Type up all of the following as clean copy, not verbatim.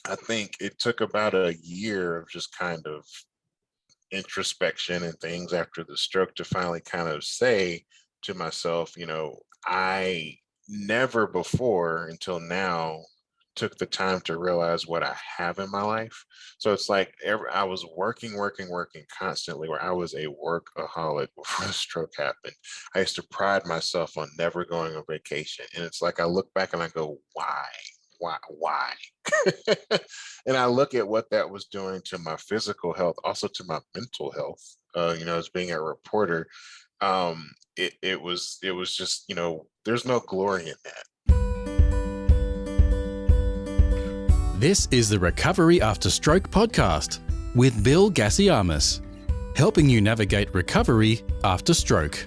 I think it took about a year of just kind of introspection and things after the stroke to finally kind of say to myself, I never before until now took the time to realize what I have in my life. So it's like I was working constantly, where I was a workaholic before the stroke happened. I used to pride myself on never going on vacation. And it's like I look back and I go, why? Why? And I look at what that was doing to my physical health, also to my mental health. As being a reporter, it was just, there's no glory in that. This is the Recovery After Stroke podcast with Bill Gassiamis, helping you navigate recovery after stroke.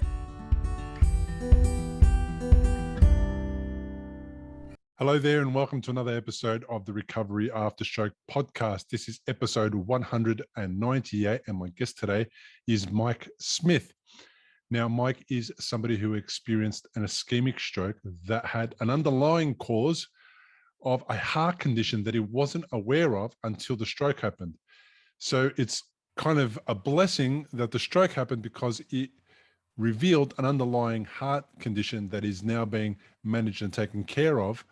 Hello there, and welcome to another episode of the Recovery After Stroke podcast. This is episode 198, and my guest today is Mike Smith. Now, Mike is somebody who experienced an ischemic stroke that had an underlying cause of a heart condition that he wasn't aware of until the stroke happened. So it's kind of a blessing that the stroke happened, because it revealed an underlying heart condition that is now being managed and taken care of.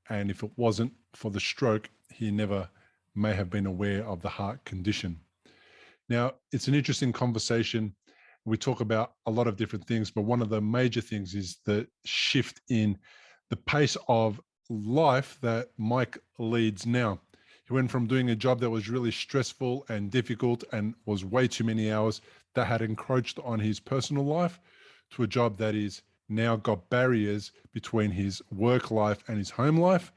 And if it wasn't for the stroke, he never may have been aware of the heart condition. Now, it's an interesting conversation. We talk about a lot of different things, but one of the major things is the shift in the pace of life that Mike leads now. He went from doing a job that was really stressful and difficult and was way too many hours that had encroached on his personal life, to a job that is now got barriers between his work life and his home life,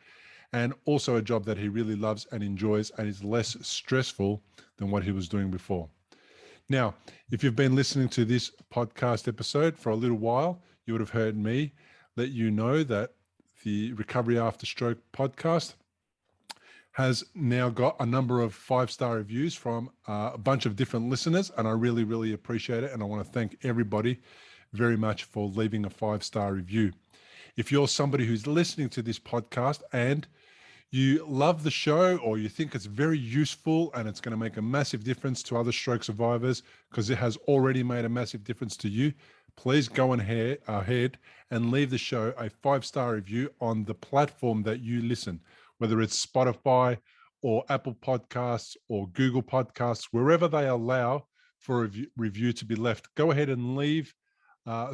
and also a job that he really loves and enjoys and is less stressful than what he was doing before. Now, if you've been listening to this podcast episode for a little while, you would have heard me let you know that the Recovery After Stroke podcast has now got a number of 5-star reviews from a bunch of different listeners, and I really, really appreciate it. And I want to thank everybody very much for leaving a 5-star review. If you're somebody who's listening to this podcast and you love the show, or you think it's very useful and it's going to make a massive difference to other stroke survivors, because it has already made a massive difference to you, please go ahead and leave the show a 5-star review on the platform that you listen, whether it's Spotify or Apple Podcasts or Google Podcasts, wherever they allow for a review to be left. Go ahead and leave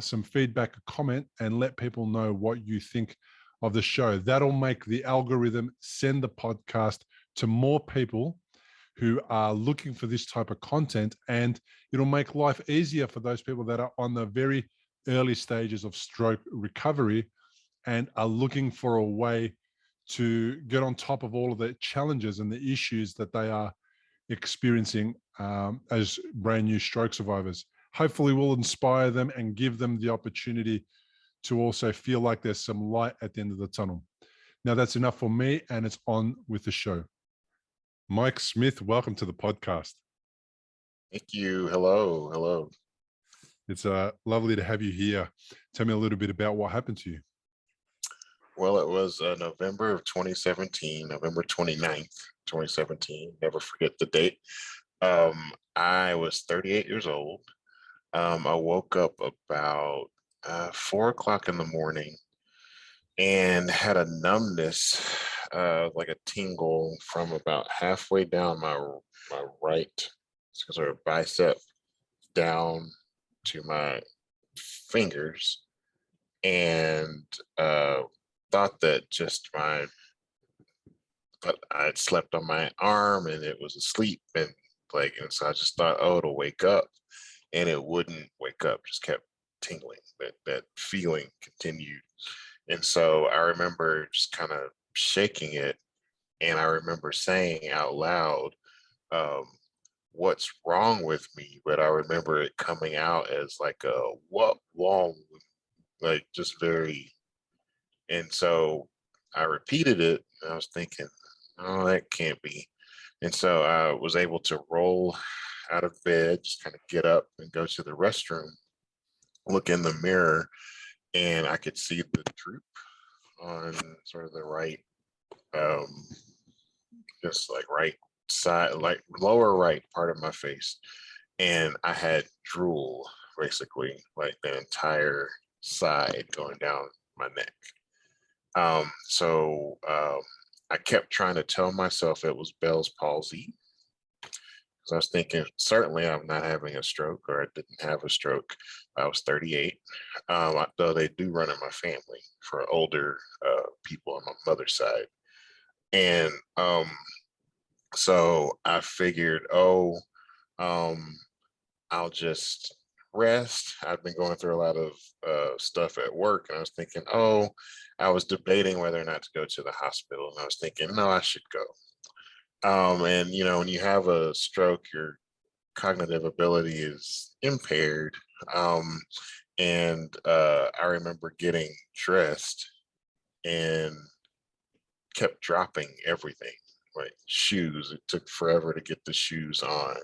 some feedback, a comment, and let people know what you think of the show. That'll make the algorithm send the podcast to more people who are looking for this type of content, and it'll make life easier for those people that are on the very early stages of stroke recovery and are looking for a way to get on top of all of the challenges and the issues that they are experiencing as brand new stroke survivors. Hopefully we'll inspire them and give them the opportunity to also feel like there's some light at the end of the tunnel. Now, that's enough for me, and it's on with the show. Mike Smith, welcome to the podcast. Thank you. Hello. It's lovely to have you here. Tell me a little bit about what happened to you. Well, it was November of 2017, November 29th, 2017. Never forget the date. I was 38 years old. I woke up about 4 o'clock in the morning and had a numbness, like a tingle from about halfway down my right sort of bicep down to my fingers, and thought that but I'd slept on my arm and it was asleep, and so I just thought, oh, it'll wake up, and it wouldn't wake up, just kept tingling. That feeling continued. And so I remember just kind of shaking it, and I remember saying out loud, what's wrong with me? But I remember it coming out as like a what wrong, like just very. And so I repeated it, and I was thinking, oh, that can't be. And so I was able to roll out of bed, just kind of get up and go to the restroom, look in the mirror, and I could see the droop on sort of the right just like right side, like lower right part of my face. And I had drool basically like the entire side going down my neck. So I kept trying to tell myself it was Bell's palsy because I was thinking, certainly I'm not having a stroke, or I didn't have a stroke. I was 38, though they do run in my family for older people on my mother's side. And so I figured, um, I'll just rest. I've been going through a lot of stuff at work, and I was thinking, I was debating whether or not to go to the hospital, and I was thinking, no, I should go. And when you have a stroke, your cognitive ability is impaired. And I remember getting dressed and kept dropping everything, like shoes. It took forever to get the shoes on.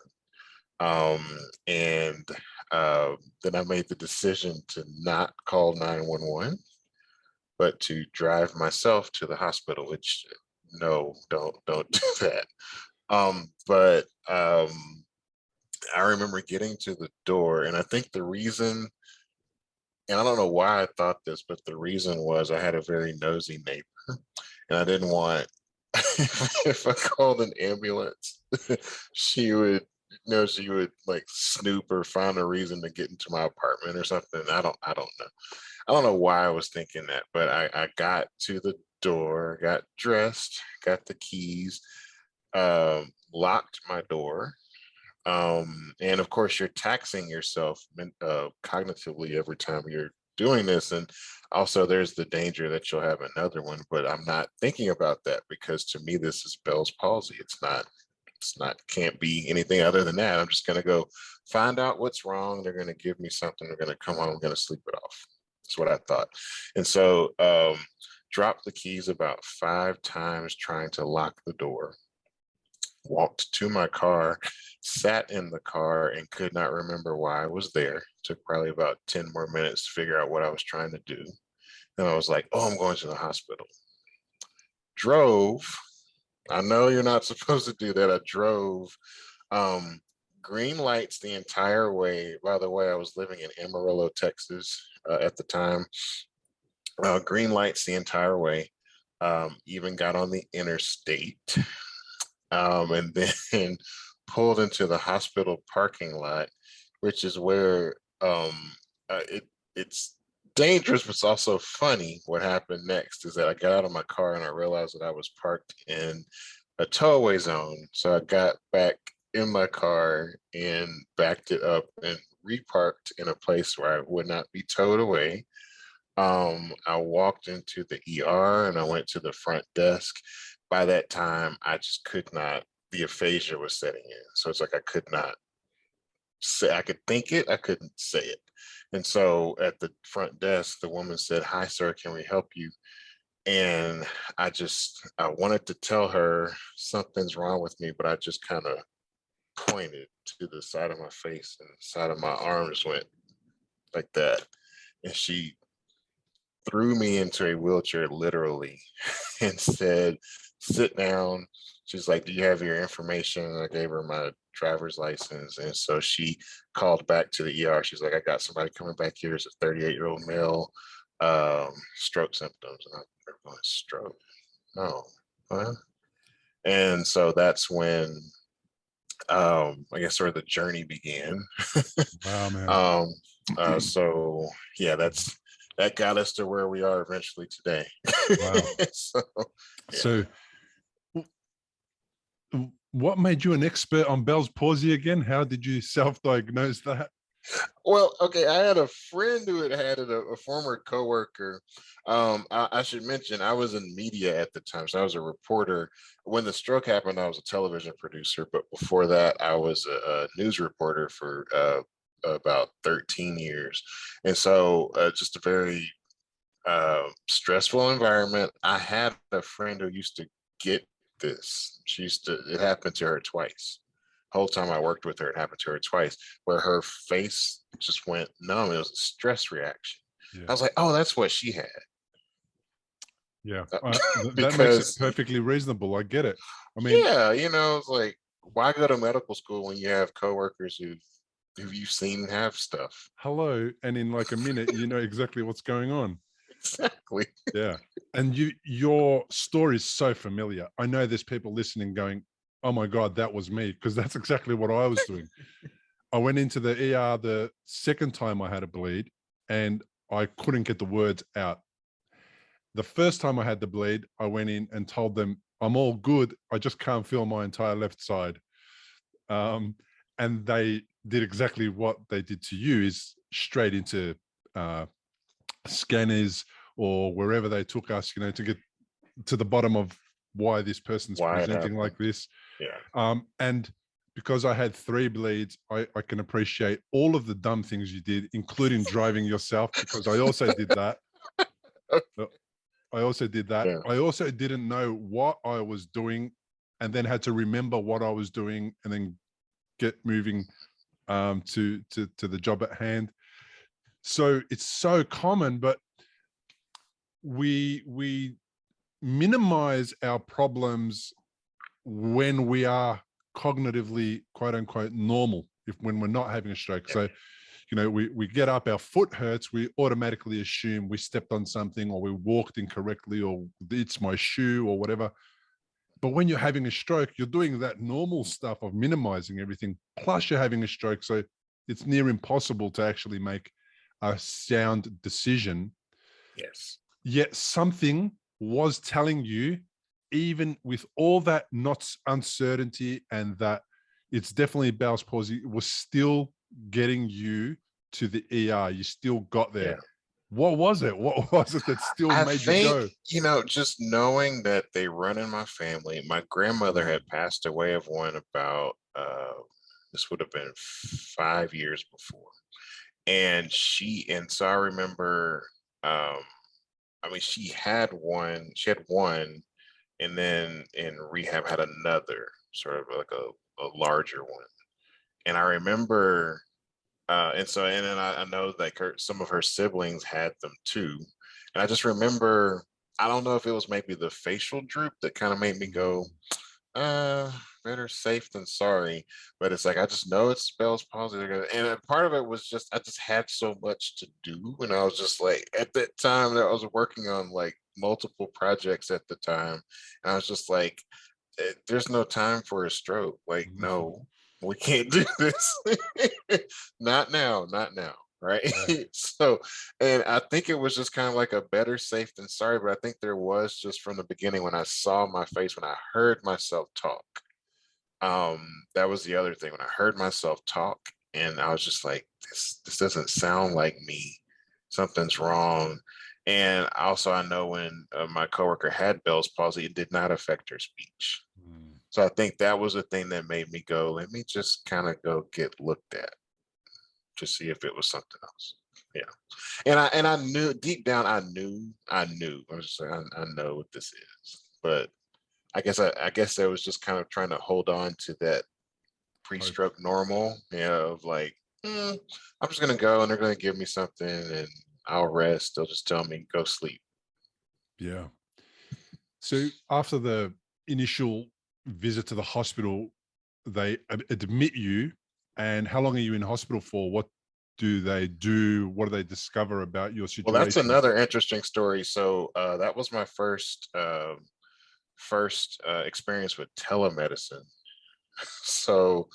And then I made the decision to not call 911, but to drive myself to the hospital, which no, don't do that. But I remember getting to the door, and I think the reason, and I don't know why I thought this, but the reason was I had a very nosy neighbor, and I didn't want, if I called an ambulance, she would, she would like snoop or find a reason to get into my apartment or something. I don't know. I don't know why I was thinking that, but I got to the door, got dressed, got the keys, locked my door. And of course, you're taxing yourself cognitively every time you're doing this. And also, there's the danger that you'll have another one. But I'm not thinking about that because to me, this is Bell's palsy. Can't be anything other than that. I'm just going to go find out what's wrong. They're going to give me something. They're going to come home. I'm going to sleep it off. That's what I thought. And so, dropped the keys about 5 times trying to lock the door. Walked to my car, sat in the car, and could not remember why I was there. Took probably about 10 more minutes to figure out what I was trying to do. And I was like, I'm going to the hospital. Drove. I know you're not supposed to do that. I drove green lights the entire way. By the way, I was living in Amarillo, Texas at the time. Green lights the entire way. Even got on the interstate. And then pulled into the hospital parking lot, which is where it's dangerous, but it's also funny. What happened next is that I got out of my car and I realized that I was parked in a towaway zone. So I got back in my car and backed it up and reparked in a place where I would not be towed away. I walked into the ER and I went to the front desk. By that time, I just could not, the aphasia was setting in. So it's like I could not say, I could think it, I couldn't say it. And so at the front desk, the woman said, "Hi, sir, can we help you?" And I wanted to tell her something's wrong with me, but I just kind of pointed to the side of my face, and the side of my arms went like that. And she threw me into a wheelchair literally and said, "Sit down." She's like, "Do you have your information?" And I gave her my driver's license. And so she called back to the ER. She's like, "I got somebody coming back here. It's a 38-year-old male, stroke symptoms." And I'm going, "Stroke? No." Huh? And so that's when I guess sort of the journey began. Wow, man. So yeah, that got us to where we are eventually today. Wow. So, yeah. So what made you an expert on Bell's palsy again? How did you self-diagnose that? Well, okay, I had a friend who had it, a former coworker. I should mention I was in media at the time, so I was a reporter. When the stroke happened, I was a television producer, but before that, I was a news reporter for about 13 years. And so just a very stressful environment. I had a friend who used to get this. It happened to her twice. Whole time I worked with her, it happened to her twice, where her face just went numb. It was a stress reaction. Yeah. I was like, "Oh, that's what she had." Yeah, that makes it because perfectly reasonable. I get it. I mean, yeah, it's like, why go to medical school when you have coworkers who you've seen have stuff? hello, and in like a minute, you know exactly what's going on. Exactly. Yeah, and your story is so familiar. I know there's people listening going, "Oh my God, that was me," because that's exactly what I was doing. I went into the ER the second time I had a bleed, and I couldn't get the words out. The first time I had the bleed, I went in and told them, "I'm all good. I just can't feel my entire left side." Um, and they did exactly what they did to you, is straight into uh, scanners or wherever they took us, to get to the bottom of why this person's Why it presenting happened? like this. Yeah. And because I had 3 bleeds, I can appreciate all of the dumb things you did, including driving yourself, because I also did that. I also did that. Yeah. I also didn't know what I was doing, and then had to remember what I was doing and then get moving to the job at hand. So it's so common, but we minimize our problems when we are cognitively, quote unquote, normal, when we're not having a stroke. So we get up, our foot hurts, we automatically assume we stepped on something, or we walked incorrectly, or it's my shoe or whatever. But when you're having a stroke, you're doing that normal stuff of minimizing everything, plus you're having a stroke. So it's near impossible to actually make a sound decision. Yes. Yet something was telling you, even with all that not uncertainty and that it's definitely Bell's palsy, it was still getting you to the ER. You still got there. Yeah. What was it? What was it that still I made you think, go? just knowing that they run in my family, my grandmother had passed away of one about, this would have been 5 years before. And so I remember, she had one, and then in rehab had another, sort of like a larger one. And I remember, and then I know like some of her siblings had them too. And I just remember, I don't know if it was maybe the facial droop that kind of made me go, better safe than sorry. But it's like, I just know it spells positive. And part of it was just, I just had so much to do. And I was just like, at that time that I was working on like multiple projects at the time. And I was just like, there's no time for a stroke. Like, no, we can't do this. Not now, not now. Right. Yeah. So, and I think it was just kind of like a better safe than sorry, but I think there was, just from the beginning, when I saw my face, when I heard myself talk, that was the other thing. When I heard myself talk, and I was just like, this doesn't sound like me. Something's wrong. And also, I know when my coworker had Bell's palsy, it did not affect her speech. So I think that was the thing that made me go, let me just kind of go get looked at to see if it was something else. Yeah. And I knew deep down, I was just like, I know what this is. But I guess I was just kind of trying to hold on to that Hope. pre-stroke normal, of like, I'm just gonna go and they're gonna give me something and I'll rest. They'll just tell me go sleep. Yeah. So after the initial visit to the hospital, they admit you. And how long are you in hospital for? What do they do? What do they discover about your Well, that's situation? another interesting story. So that was my first experience with telemedicine. So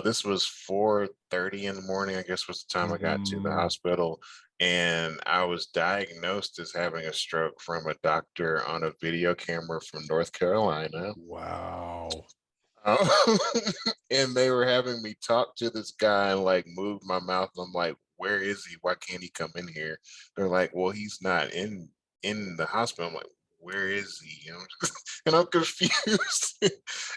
this was 4:30 in the morning, I guess was the time I got to the hospital. And I was diagnosed as having a stroke from a doctor on a video camera from North Carolina. Wow. Uh, and they were having me talk to this guy and like move my mouth. I'm like, where is he? Why can't he come in here? They're like, well, he's not in the hospital. I'm like, where is he? And I'm confused.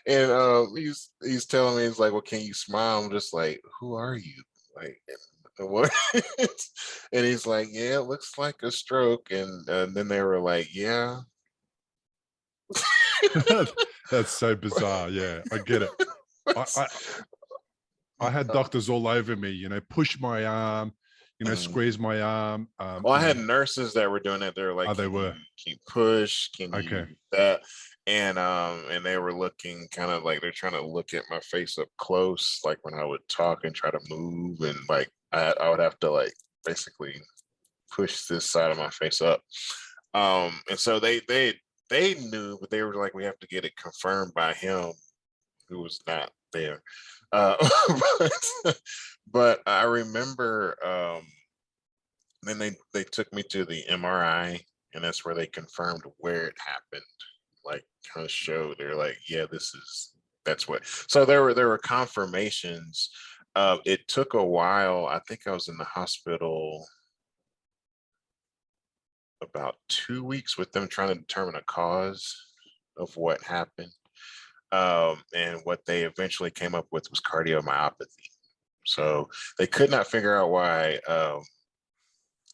And he's telling me, he's like, well, can you smile? I'm just like, who are you? Like, what? And he's like, yeah, it looks like a stroke. And then they were like, yeah. That's so bizarre. Yeah, I get it. I had doctors all over me, push my arm, Mhm. squeeze my arm. Well, I had nurses that were doing that. They were like, Oh, they "Can you were. can you push? Can Okay. you that?" And they were looking kind of like they're trying to look at my face up close, like when I would talk and try to move, and like I would have to like basically push this side of my face up. And so they knew, but they were like, "We have to get it confirmed by him, who was not there." Uh, but, but I remember. Then they took me to the MRI, and that's where they confirmed where it happened. Like, kind of showed they're like, yeah, that's what. So there were confirmations. It took a while. I think I was in the hospital about 2 weeks with them trying to determine a cause of what happened. And what they eventually came up with was cardiomyopathy. So they could not figure out why.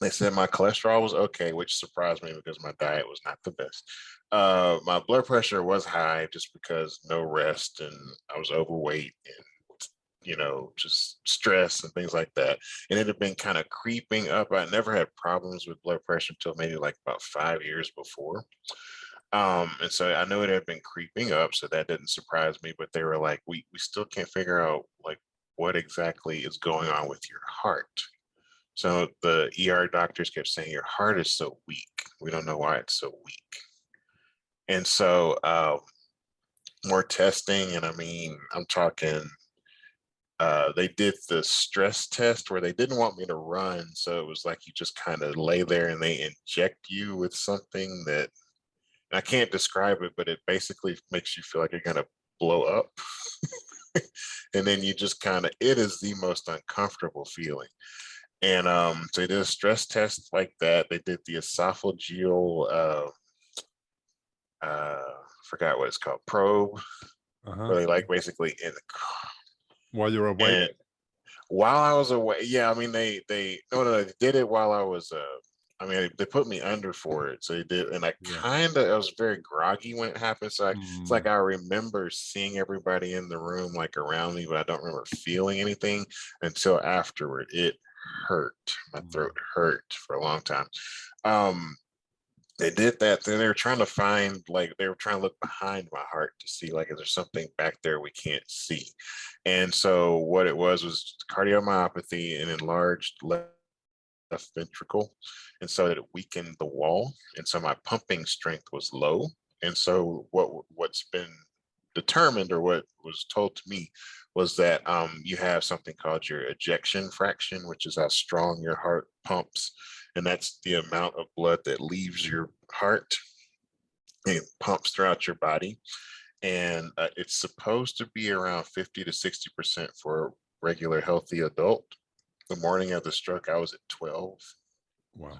They said my cholesterol was okay, which surprised me because my diet was not the best. My blood pressure was high just because no rest, and I was overweight, and just stress and things like that. And it had been kind of creeping up. I never had problems with blood pressure until maybe like about 5 years before. And so I know it had been creeping up, so that didn't surprise me. But they were like, we still can't figure out like what exactly is going on with your heart. So the ER doctors kept saying your heart is so weak. We don't know why it's so weak. And so more testing, and I mean, I'm talking. They did the stress test where they didn't want me to run, so it was like you just kind of lay there and they inject you with something that I can't describe it, but it basically makes you feel like you're gonna blow up. And then you just kind of, it is the most uncomfortable feeling. And so they did a stress test like that. They did the esophageal, forgot what it's called, probe, Uh-huh. where they like basically While you're awake. and while I was away, yeah, I mean they no no they did it while I was I mean they put me under for it, so they did, and Yeah. I was very groggy when it happened. So it's like Mm, I remember seeing everybody in the room like around me, but I don't remember feeling anything until afterward. It hurt. My mm. throat hurt for a long time. Um, they did that. Then they were trying to find, like, they were trying to look behind my heart to see, like, is there something back there we can't see? And so what it was cardiomyopathy and enlarged left ventricle. And so it weakened the wall. And so my pumping strength was low. And so what's been determined, or what was told to me, was that you have something called your ejection fraction, which is how strong your heart pumps. And that's the amount of blood that leaves your heart and pumps throughout your body. And it's supposed to be around 50 to 60% for a regular healthy adult. The morning of the stroke, I was at 12. Wow.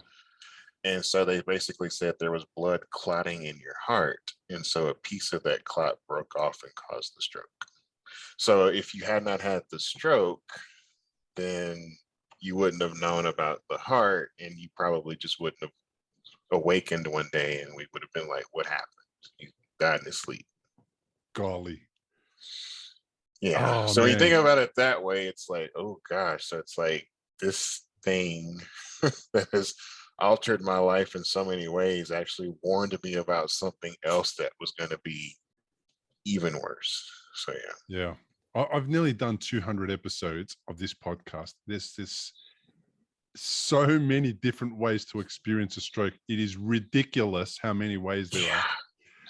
And so they basically said there was blood clotting in your heart. And so a piece of that clot broke off and caused the stroke. So if you had not had the stroke, then you wouldn't have known about the heart, and you probably just wouldn't have awakened one day, and we would have been like, what happened? You died in his sleep. Golly. Yeah. Oh So when you man. think about it that way, it's like, oh gosh. So it's like this thing that has altered my life in so many ways actually warned me about something else that was going to be even worse. So yeah. Yeah. I've nearly done 200 episodes of this podcast. There's this so many different ways to experience a stroke. It is ridiculous how many ways there Yeah. are.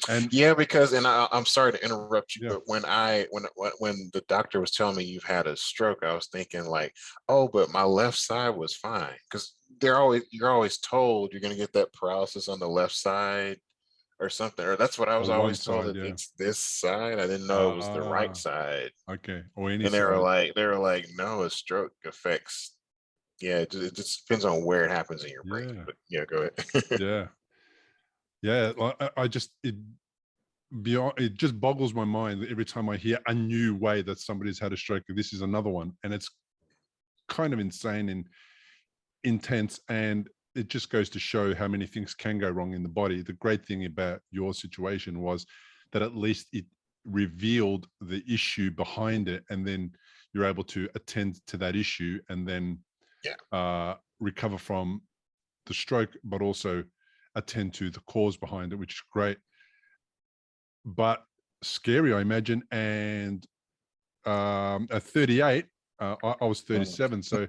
And Yeah, because, and I'm sorry to interrupt you, yeah, but when the doctor was telling me you've had a stroke, I was thinking like, oh, but my left side was fine, because you're always told you're going to get that paralysis on the left side or something, or that's what I was or one always told, side, that yeah. it's this side. I didn't know it was the right Ah, side, okay. Or any and side. they were like, no, a stroke affects. Yeah, it just depends on where it happens in your brain. Yeah. But yeah, go ahead. Yeah. Yeah. I just beyond, it just boggles my mind every time I hear a new way that somebody's had a stroke. This is another one. And it's kind of insane and intense, and it just goes to show how many things can go wrong in the body. The great thing about your situation was that at least it revealed the issue behind it, and then you're able to attend to that issue, and then Yeah. recover from the stroke, but also attend to the cause behind it, which is great, but scary, I imagine. And at 38, I was 37. So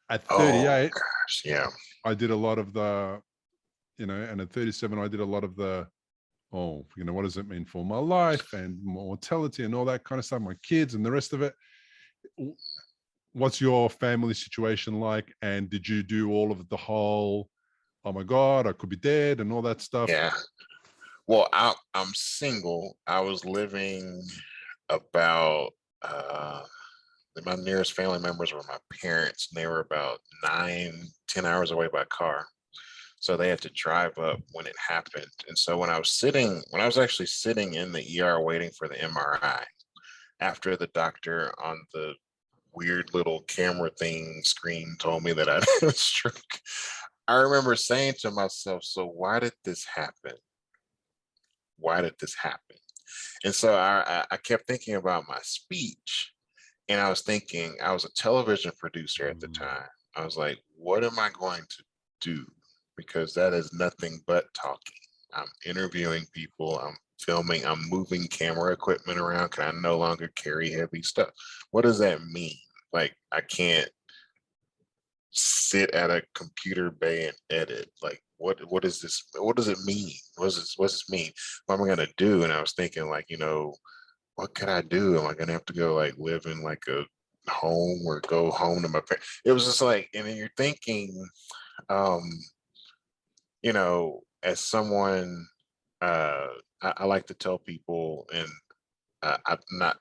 at Oh 38, gosh, yeah. I did a lot of the, and at 37, I did a lot of the, what does it mean for my life and mortality and all that kind of stuff, my kids and the rest of it. What's your family situation like? And did you do all of the whole, oh my God, I could be dead and all that stuff? Yeah. Well, I'm single. I was living about my nearest family members were my parents, and they were about 9-10 hours away by car. So they had to drive up when it happened. And so when I was actually sitting in the ER waiting for the MRI, after the doctor on the weird little camera thing screen told me that I had a stroke, I remember saying to myself, so why did this happen? Why did this happen? And so I kept thinking about my speech, and I was thinking, I was a television producer at the time. I was like, what am I going to do? Because that is nothing but talking. I'm interviewing people, I'm filming, I'm moving camera equipment around. Can I no longer carry heavy stuff? What does that mean? Like, I can't sit at a computer bay and edit. Like, what is this? What does it mean? What's this mean? What am I gonna do? And I was thinking, like, what could I do? Am I gonna have to go like live in like a home or go home to my parents? It was just like, and then you're thinking, um, as someone, I like to tell people, and I'm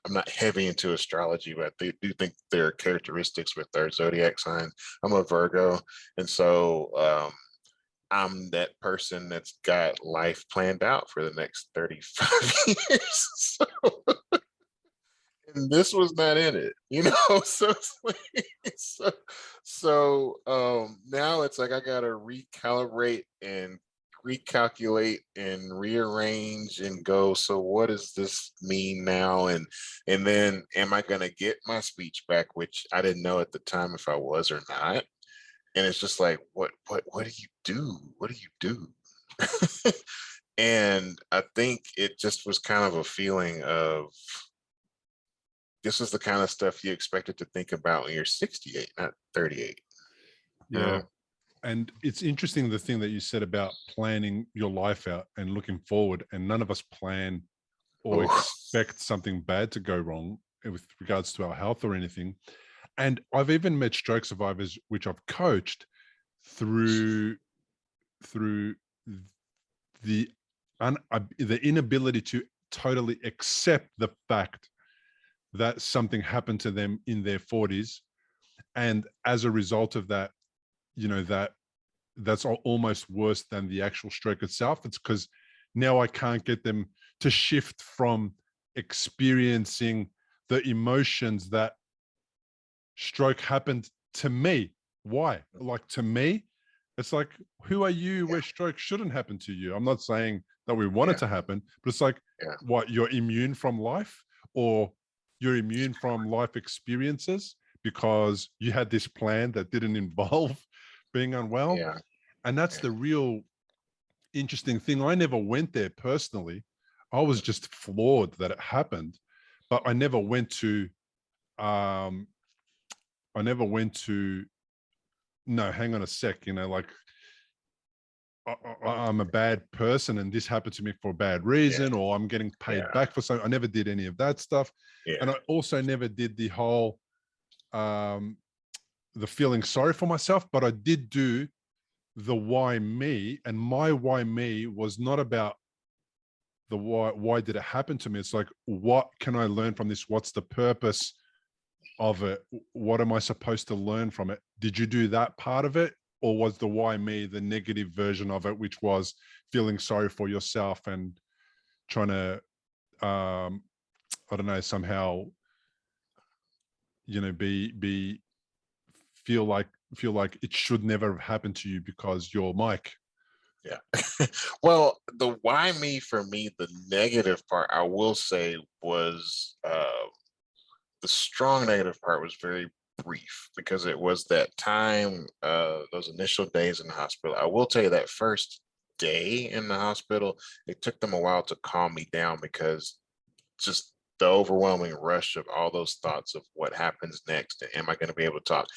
not heavy into astrology, but I do think there are characteristics with our zodiac sign. I'm a Virgo, and so I'm that person that's got life planned out for the next 35 years. So, and this was not in it, So it's like, now it's like I gotta recalibrate and recalculate and rearrange and go, so what does this mean now? And then am I gonna get my speech back, which I didn't know at the time if I was or not. And it's just like, what do you do? What do you do? And I think it just was kind of a feeling of, this is the kind of stuff you expected to think about when you're 68, not 38. Yeah. And it's interesting, the thing that you said about planning your life out and looking forward, and none of us plan or expect something bad to go wrong with regards to our health or anything. And I've even met stroke survivors, which I've coached through the inability to totally accept the fact that something happened to them in their 40s, and as a result of that, that's almost worse than the actual stroke itself. It's because now I can't get them to shift from experiencing the emotions that stroke happened to me. Why? Like, to me, it's like, who are you where stroke shouldn't happen to you? I'm not saying that we want it to happen, but it's like, what, you're immune from life, or you're immune from life experiences because you had this plan that didn't involve being unwell. And that's the real interesting thing. I never went there personally. I was just floored that it happened, but I never went to no, hang on a sec, like, I'm a bad person and this happened to me for a bad reason, or I'm getting paid back for something. I never did any of that stuff. And I also never did the whole the feeling sorry for myself, but I did do the why me. And my why me was not about the why did it happen to me. It's like, what can I learn from this? What's the purpose of it? What am I supposed to learn from it? Did you do that part of it? Or was the why me the negative version of it, which was feeling sorry for yourself and trying to, I don't know, somehow, feel like it should never have happened to you because you're Mike. Well, the why me, for me, the negative part, I will say, was the strong negative part was very brief because it was that time, those initial days in the hospital. I will tell you that first day in the hospital, it took them a while to calm me down because just the overwhelming rush of all those thoughts of what happens next and am I going to be able to talk,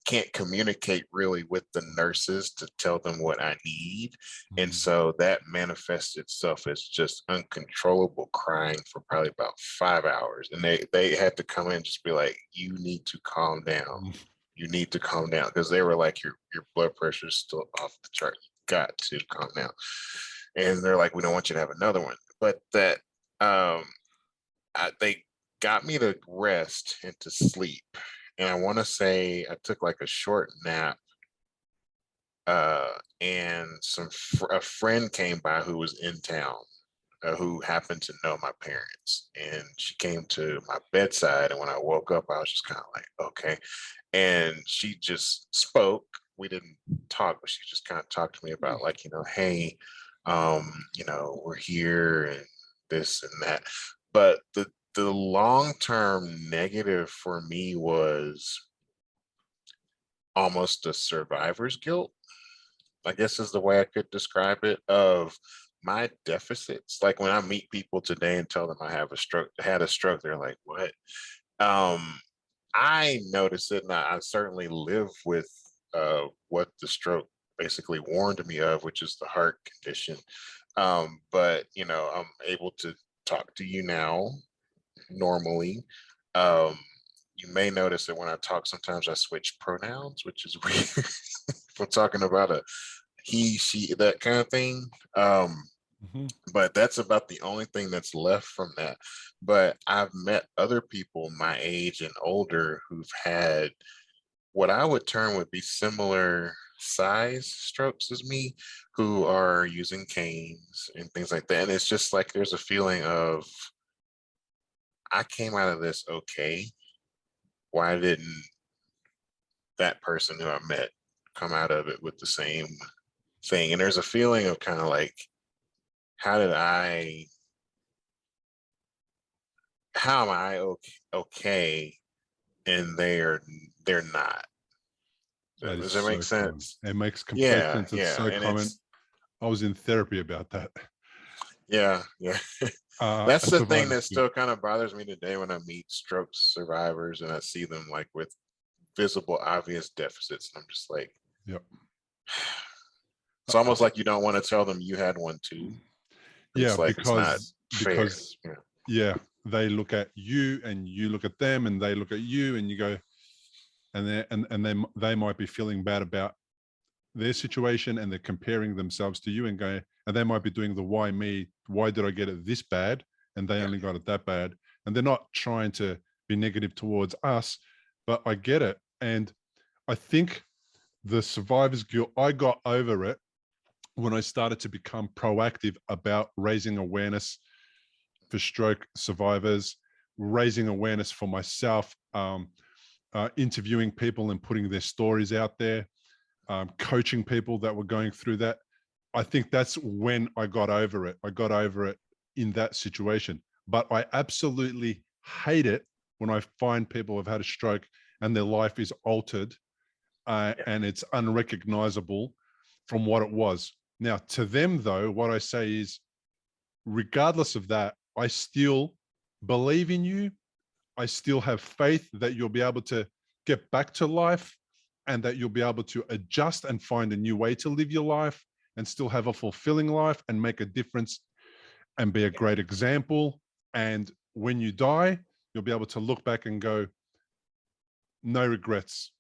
can't communicate really with the nurses to tell them what I need. And so that manifests itself as just uncontrollable crying for probably about 5 hours, and they had to come in and just be like, you need to calm down, you need to calm down, because they were like, your blood pressure is still off the chart, you got to calm down. And they're like, we don't want you to have another one. But that they got me to rest and to sleep. And I want to say I took like a short nap. And a friend came by who was in town, who happened to know my parents. And she came to my bedside. And when I woke up, I was just kind of like, okay. And she just spoke. We didn't talk, but she just kind of talked to me about like, hey, we're here and this and that. But the long-term negative for me was almost a survivor's guilt, I guess is the way I could describe it, of my deficits. Like when I meet people today and tell them I had a stroke, they're like, what? I notice it, and I certainly live with what the stroke basically warned me of, which is the heart condition. But I'm able to talk to you now normally. Um, you may notice that when I talk, sometimes I switch pronouns, which is weird. If we're talking about a he, she, that kind of thing. But that's about the only thing that's left from that. But I've met other people my age and older who've had what I would term would be similar size strokes as me, who are using canes and things like that. And it's just like there's a feeling of, I came out of this okay. Why didn't that person who I met come out of it with the same thing? And there's a feeling of kind of like, how am I okay and they're not? That is Does that make so common. sense? It makes complete Yeah, sense. It's yeah. so And common. I was in therapy about that. yeah. That's A the thing survivor's that guilt. still kind of bothers me today when I meet stroke survivors and I see them like with visible, obvious deficits. And I'm just like, Yep. it's almost like you don't want to tell them you had one too. Yeah, It's like it's not fair. Yeah. yeah, they look at you and you look at them and they look at you and you go, and they might be feeling bad about their situation and they're comparing themselves to you and going, and they might be doing the why me, why did I get it this bad and they only got it that bad, and they're not trying to be negative towards us, but I get it. And I think the survivor's guilt, I got over it when I started to become proactive about raising awareness for stroke survivors, raising awareness for myself, interviewing people and putting their stories out there, coaching people that were going through that. I think that's when I got over it. I got over it in that situation. But I absolutely hate it when I find people have had a stroke and their life is altered and it's unrecognizable from what it was. Now, to them, though, what I say is, regardless of that, I still believe in you. I still have faith that you'll be able to get back to life and that you'll be able to adjust and find a new way to live your life and still have a fulfilling life and make a difference and be a great example. And when you die, you'll be able to look back and go, no regrets.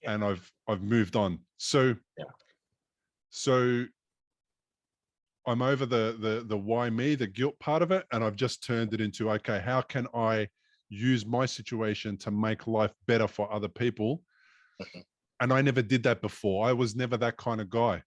And I've moved on. So I'm over the why me, the guilt part of it, and I've just turned it into, okay, how can I use my situation to make life better for other people? And I never did that before. I was never that kind of guy.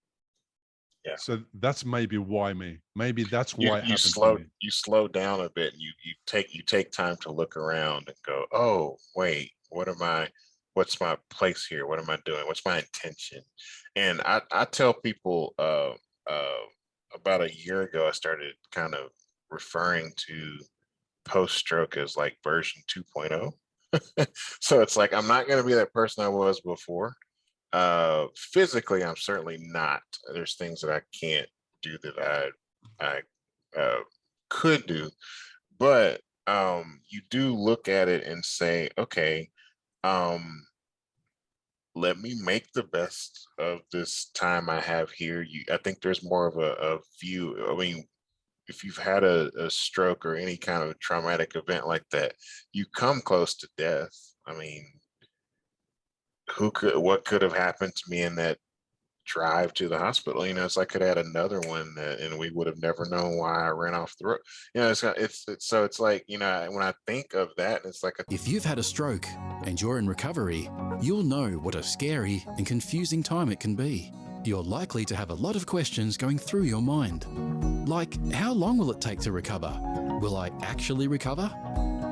Yeah. So that's maybe why me. Maybe that's why it You happened to me. slow down a bit and you take time to look around and go, oh wait, what's my place here? What am I doing? What's my intention? And I tell people about a year ago, I started kind of referring to post stroke as like version 2.0. So it's like I'm not going to be that person I was before. Physically, I'm certainly not. There's things that I can't do that I could do, but you do look at it and say, okay, um, let me make the best of this time I have here. I think there's more of a view. I mean, if you've had a stroke or any kind of traumatic event like that, you come close to death. I mean, what could have happened to me in that drive to the hospital? It's like I could have had another one and we would have never known why I ran off the road. So it's like, when I think of that, it's like If you've had a stroke and you're in recovery, you'll know what a scary and confusing time it can be. You're likely to have a lot of questions going through your mind. Like, how long will it take to recover? Will I actually recover?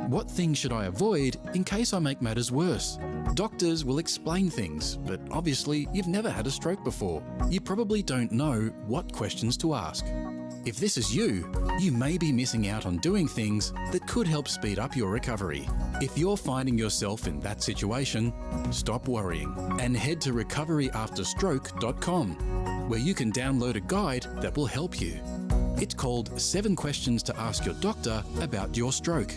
What things should I avoid in case I make matters worse? Doctors will explain things, but obviously you've never had a stroke before. You probably don't know what questions to ask. If this is you, you may be missing out on doing things that could help speed up your recovery. If you're finding yourself in that situation, stop worrying and head to recoveryafterstroke.com, where you can download a guide that will help you. It's called 7 Questions to Ask Your Doctor About Your Stroke.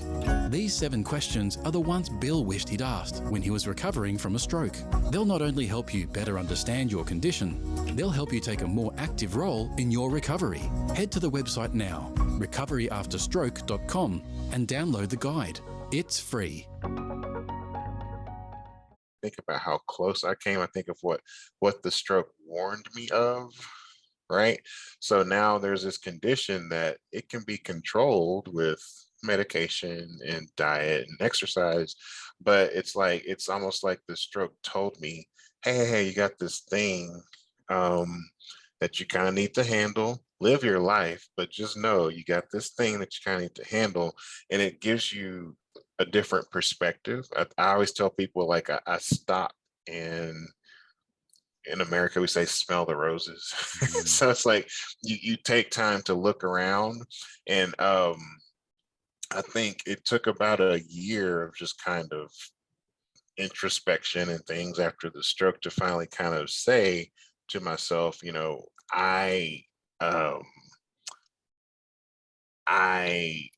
These 7 questions are the ones Bill wished he'd asked when he was recovering from a stroke. They'll not only help you better understand your condition, they'll help you take a more active role in your recovery. Head to the website now, recoveryafterstroke.com, and download the guide. It's free. think about how close I came. I think of what the stroke warned me of. Right. So now there's this condition that it can be controlled with medication and diet and exercise, but it's almost like the stroke told me, hey, you got this thing that you kind of need to handle. Live your life, but just know you got this thing that you kind of need to handle, and it gives you a different perspective. I always tell people, like, I stop and in America, we say smell the roses. So it's like you take time to look around. And I think it took about a year of just kind of introspection and things after the stroke to finally kind of say to myself, um, I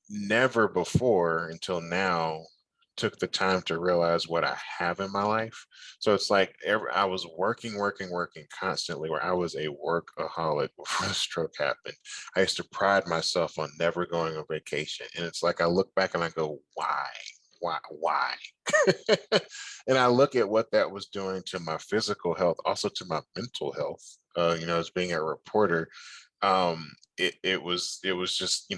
never before until now took the time to realize what I have in my life. So it's like I was working constantly, where I was a workaholic before the stroke happened. I used to pride myself on never going on vacation. And it's like I look back and I go, why? Why? And I look at what that was doing to my physical health, also to my mental health. As being a reporter, it was just,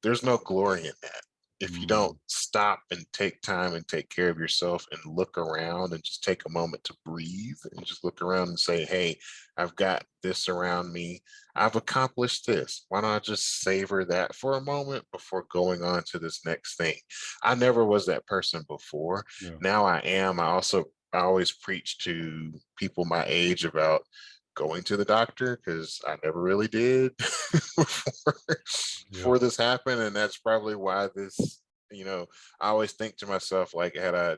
there's no glory in that. If you don't stop and take time and take care of yourself and look around and just take a moment to breathe and just look around and say, hey, I've got this around me. I've accomplished this. Why don't I just savor that for a moment before going on to this next thing? I never was that person before. Yeah. Now I am. I always preach to people my age about going to the doctor, because I never really did before this happened. And that's probably why this, I always think to myself, like, had I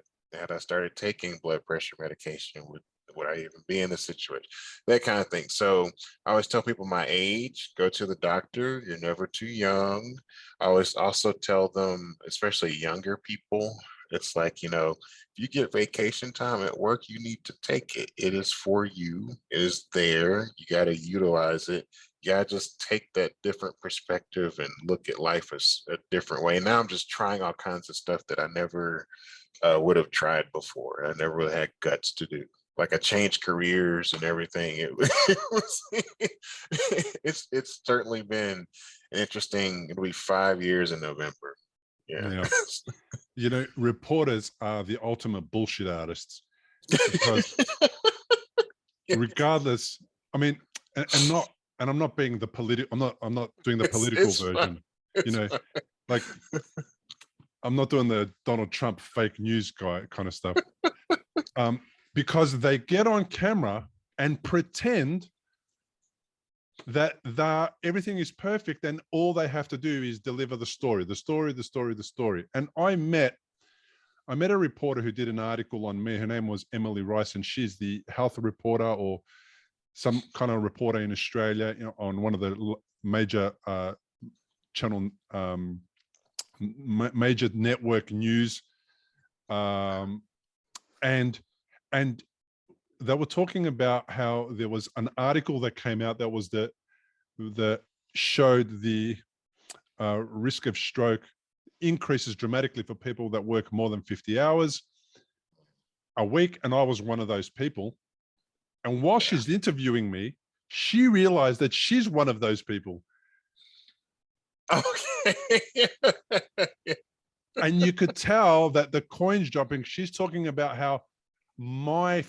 started taking blood pressure medication, would I even be in this situation? That kind of thing. So I always tell people my age, go to the doctor. You're never too young. I always also tell them, especially younger people, it's like, if you get vacation time at work, you need to take it. It is for you. It is there. You got to utilize it. You got to just take that different perspective and look at life as a different way. And now I'm just trying all kinds of stuff that I never would have tried before. I never really had guts to do. Like, I changed careers and everything. It's certainly been interesting. It'll be 5 years in November. Yeah. Reporters are the ultimate bullshit artists, because regardless, I mean, and I'm not being the political, I'm not doing the political version, like, I'm not doing the Donald Trump fake news guy kind of stuff, because they get on camera and pretend that everything is perfect, and all they have to do is deliver the story. And I met a reporter who did an article on me. Her name was Emily Rice, and she's the health reporter or some kind of reporter in Australia, on one of the major channel, major network news, and they were talking about how there was an article that came out that was that showed the risk of stroke increases dramatically for people that work more than 50 hours a week. And I was one of those people. And while she's interviewing me, she realized that she's one of those people. Okay. And you could tell that the coin's dropping. She's talking about how my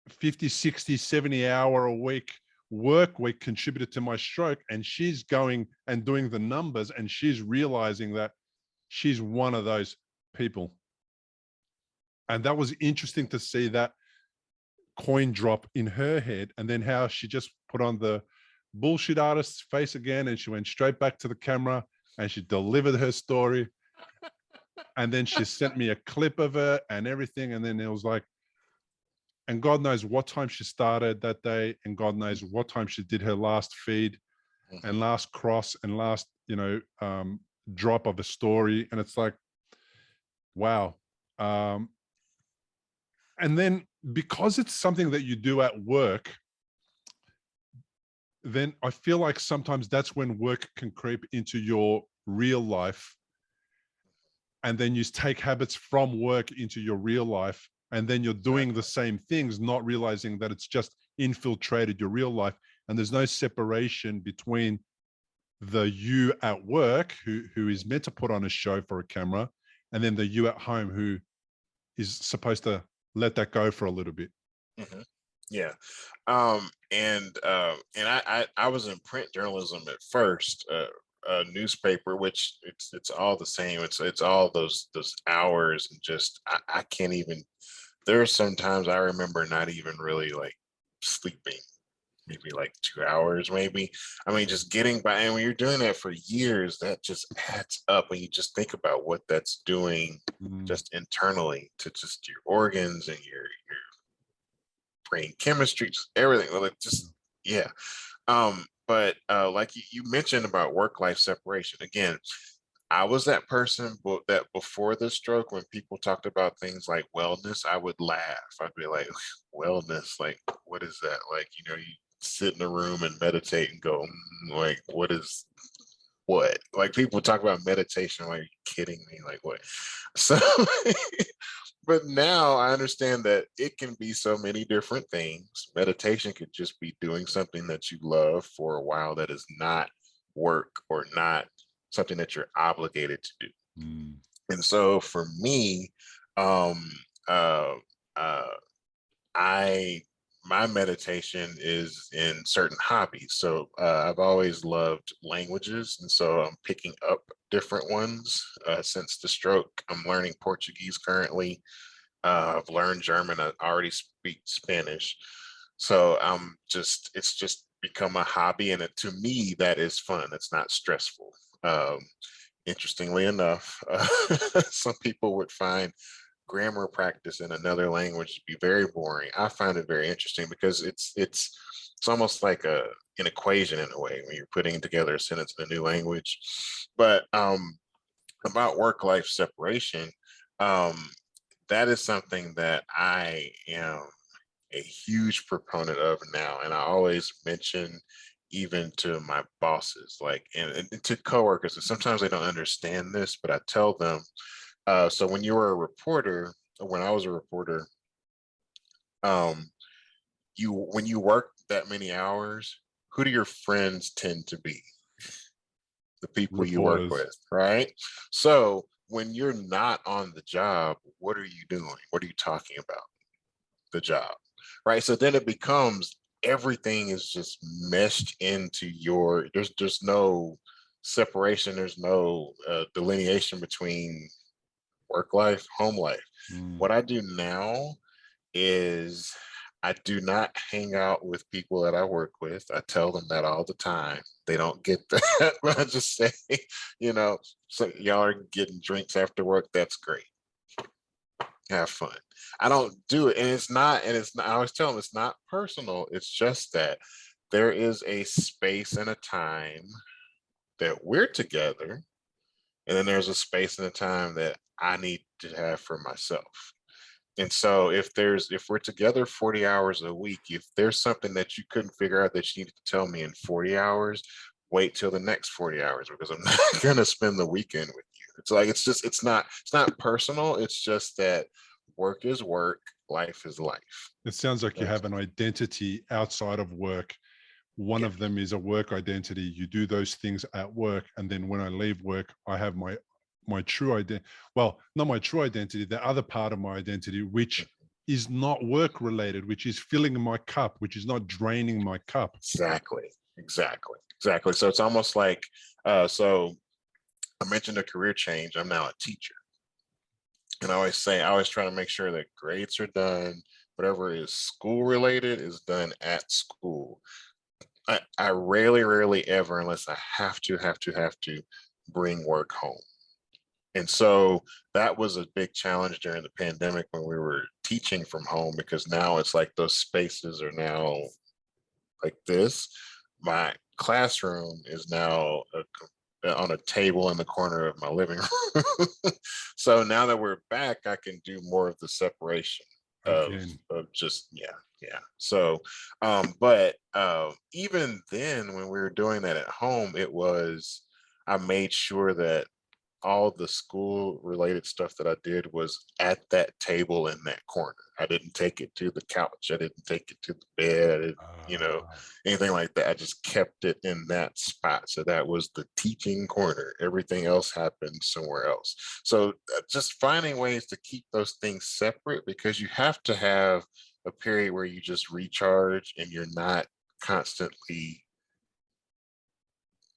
50, 60, 70 hour a week work week contributed to my stroke. And she's going and doing the numbers, and she's realizing that she's one of those people. And that was interesting to see that coin drop in her head, and then how she just put on the bullshit artist's face again, and she went straight back to the camera and she delivered her story. And then she sent me a clip of it and everything. And then it was like, and God knows what time she started that day, and God knows what time she did her last feed and last cross and last, drop of a story. And it's like, wow. And then because it's something that you do at work, then I feel like sometimes that's when work can creep into your real life. And then you take habits from work into your real life. And then you're doing the same things, not realizing that it's just infiltrated your real life. And there's no separation between the you at work who is meant to put on a show for a camera, and then the you at home who is supposed to let that go for a little bit. Mm-hmm. Yeah. And I was in print journalism at first, a newspaper, which it's all the same. It's all those hours, and just I can't even. There are some times I remember not even really like sleeping, maybe like 2 hours, maybe. I mean, just getting by. And when you're doing that for years, that just adds up. When you just think about what that's doing just internally to just your organs and your brain chemistry, just everything. Like just yeah. But like you mentioned about work-life separation, again, I was that person that before the stroke, when people talked about things like wellness, I would laugh. I'd be like, wellness, like, what is that? Like, you sit in a room and meditate and go, like, what? Like, people talk about meditation, like, are you kidding me? Like, what? So, but now I understand that it can be so many different things. Meditation could just be doing something that you love for a while that is not work or not something that you're obligated to do. And so for me, my meditation is in certain hobbies. So I've always loved languages, and so I'm picking up different ones since the stroke. I'm learning Portuguese currently. I've learned German. I already speak Spanish. So it's just become a hobby, and to me, that is fun. It's not stressful. Interestingly enough, some people would find grammar practice in another language to be very boring. I find it very interesting because it's almost like an equation in a way when you're putting together a sentence in a new language. But about work-life separation, that is something that I am a huge proponent of now, and I always mention even to my bosses, like and to coworkers. And sometimes they don't understand this, but I tell them. So when you were a reporter, or when I was a reporter, when you work that many hours, who do your friends tend to be? The people you work Reporters. with, right? So when you're not on the job, what are you doing? What are you talking about? The job, right? So then it becomes everything is just meshed into there's no separation, there's no delineation between work life, home life. What I do now is I do not hang out with people that I work with. I tell them that all the time. They don't get that. But I just say, you know, so y'all are getting drinks after work. That's great. Have fun. I don't do it. And I always tell them it's not personal. It's just that there is a space and a time that we're together. And then there's a space and a time that I need to have for myself. And so if we're together 40 hours a week, if there's something that you couldn't figure out that you need to tell me in 40 hours, wait till the next 40 hours because I'm not gonna spend the weekend with you. It's like it's not personal. It's just that work is work, life is life. It sounds like you That's, have an identity outside of work. One yeah, of them is a work identity. You do those things at work, and then when I leave work, I have my true identity. Well, not my true identity, the other part of my identity, which is not work related, which is filling my cup, which is not draining my cup. exactly. So it's almost like so I mentioned a career change. I'm now a teacher. And I always try to make sure that grades are done, whatever is school related is done at school. I rarely ever, unless I have to bring work home. And so that was a big challenge during the pandemic when we were teaching from home, because now it's like those spaces are now like this. My classroom is now on a table in the corner of my living room. So now that we're back, I can do more of the separation Again, of just, yeah. So but even then when we were doing that at home, I made sure that all the school related stuff that I did was at that table in that corner. I didn't take it to the couch. I didn't take it to the bed. I didn't, anything like that. I just kept it in that spot. So that was the teaching corner. Everything else happened somewhere else. So just finding ways to keep those things separate, because you have to have a period where you just recharge and you're not constantly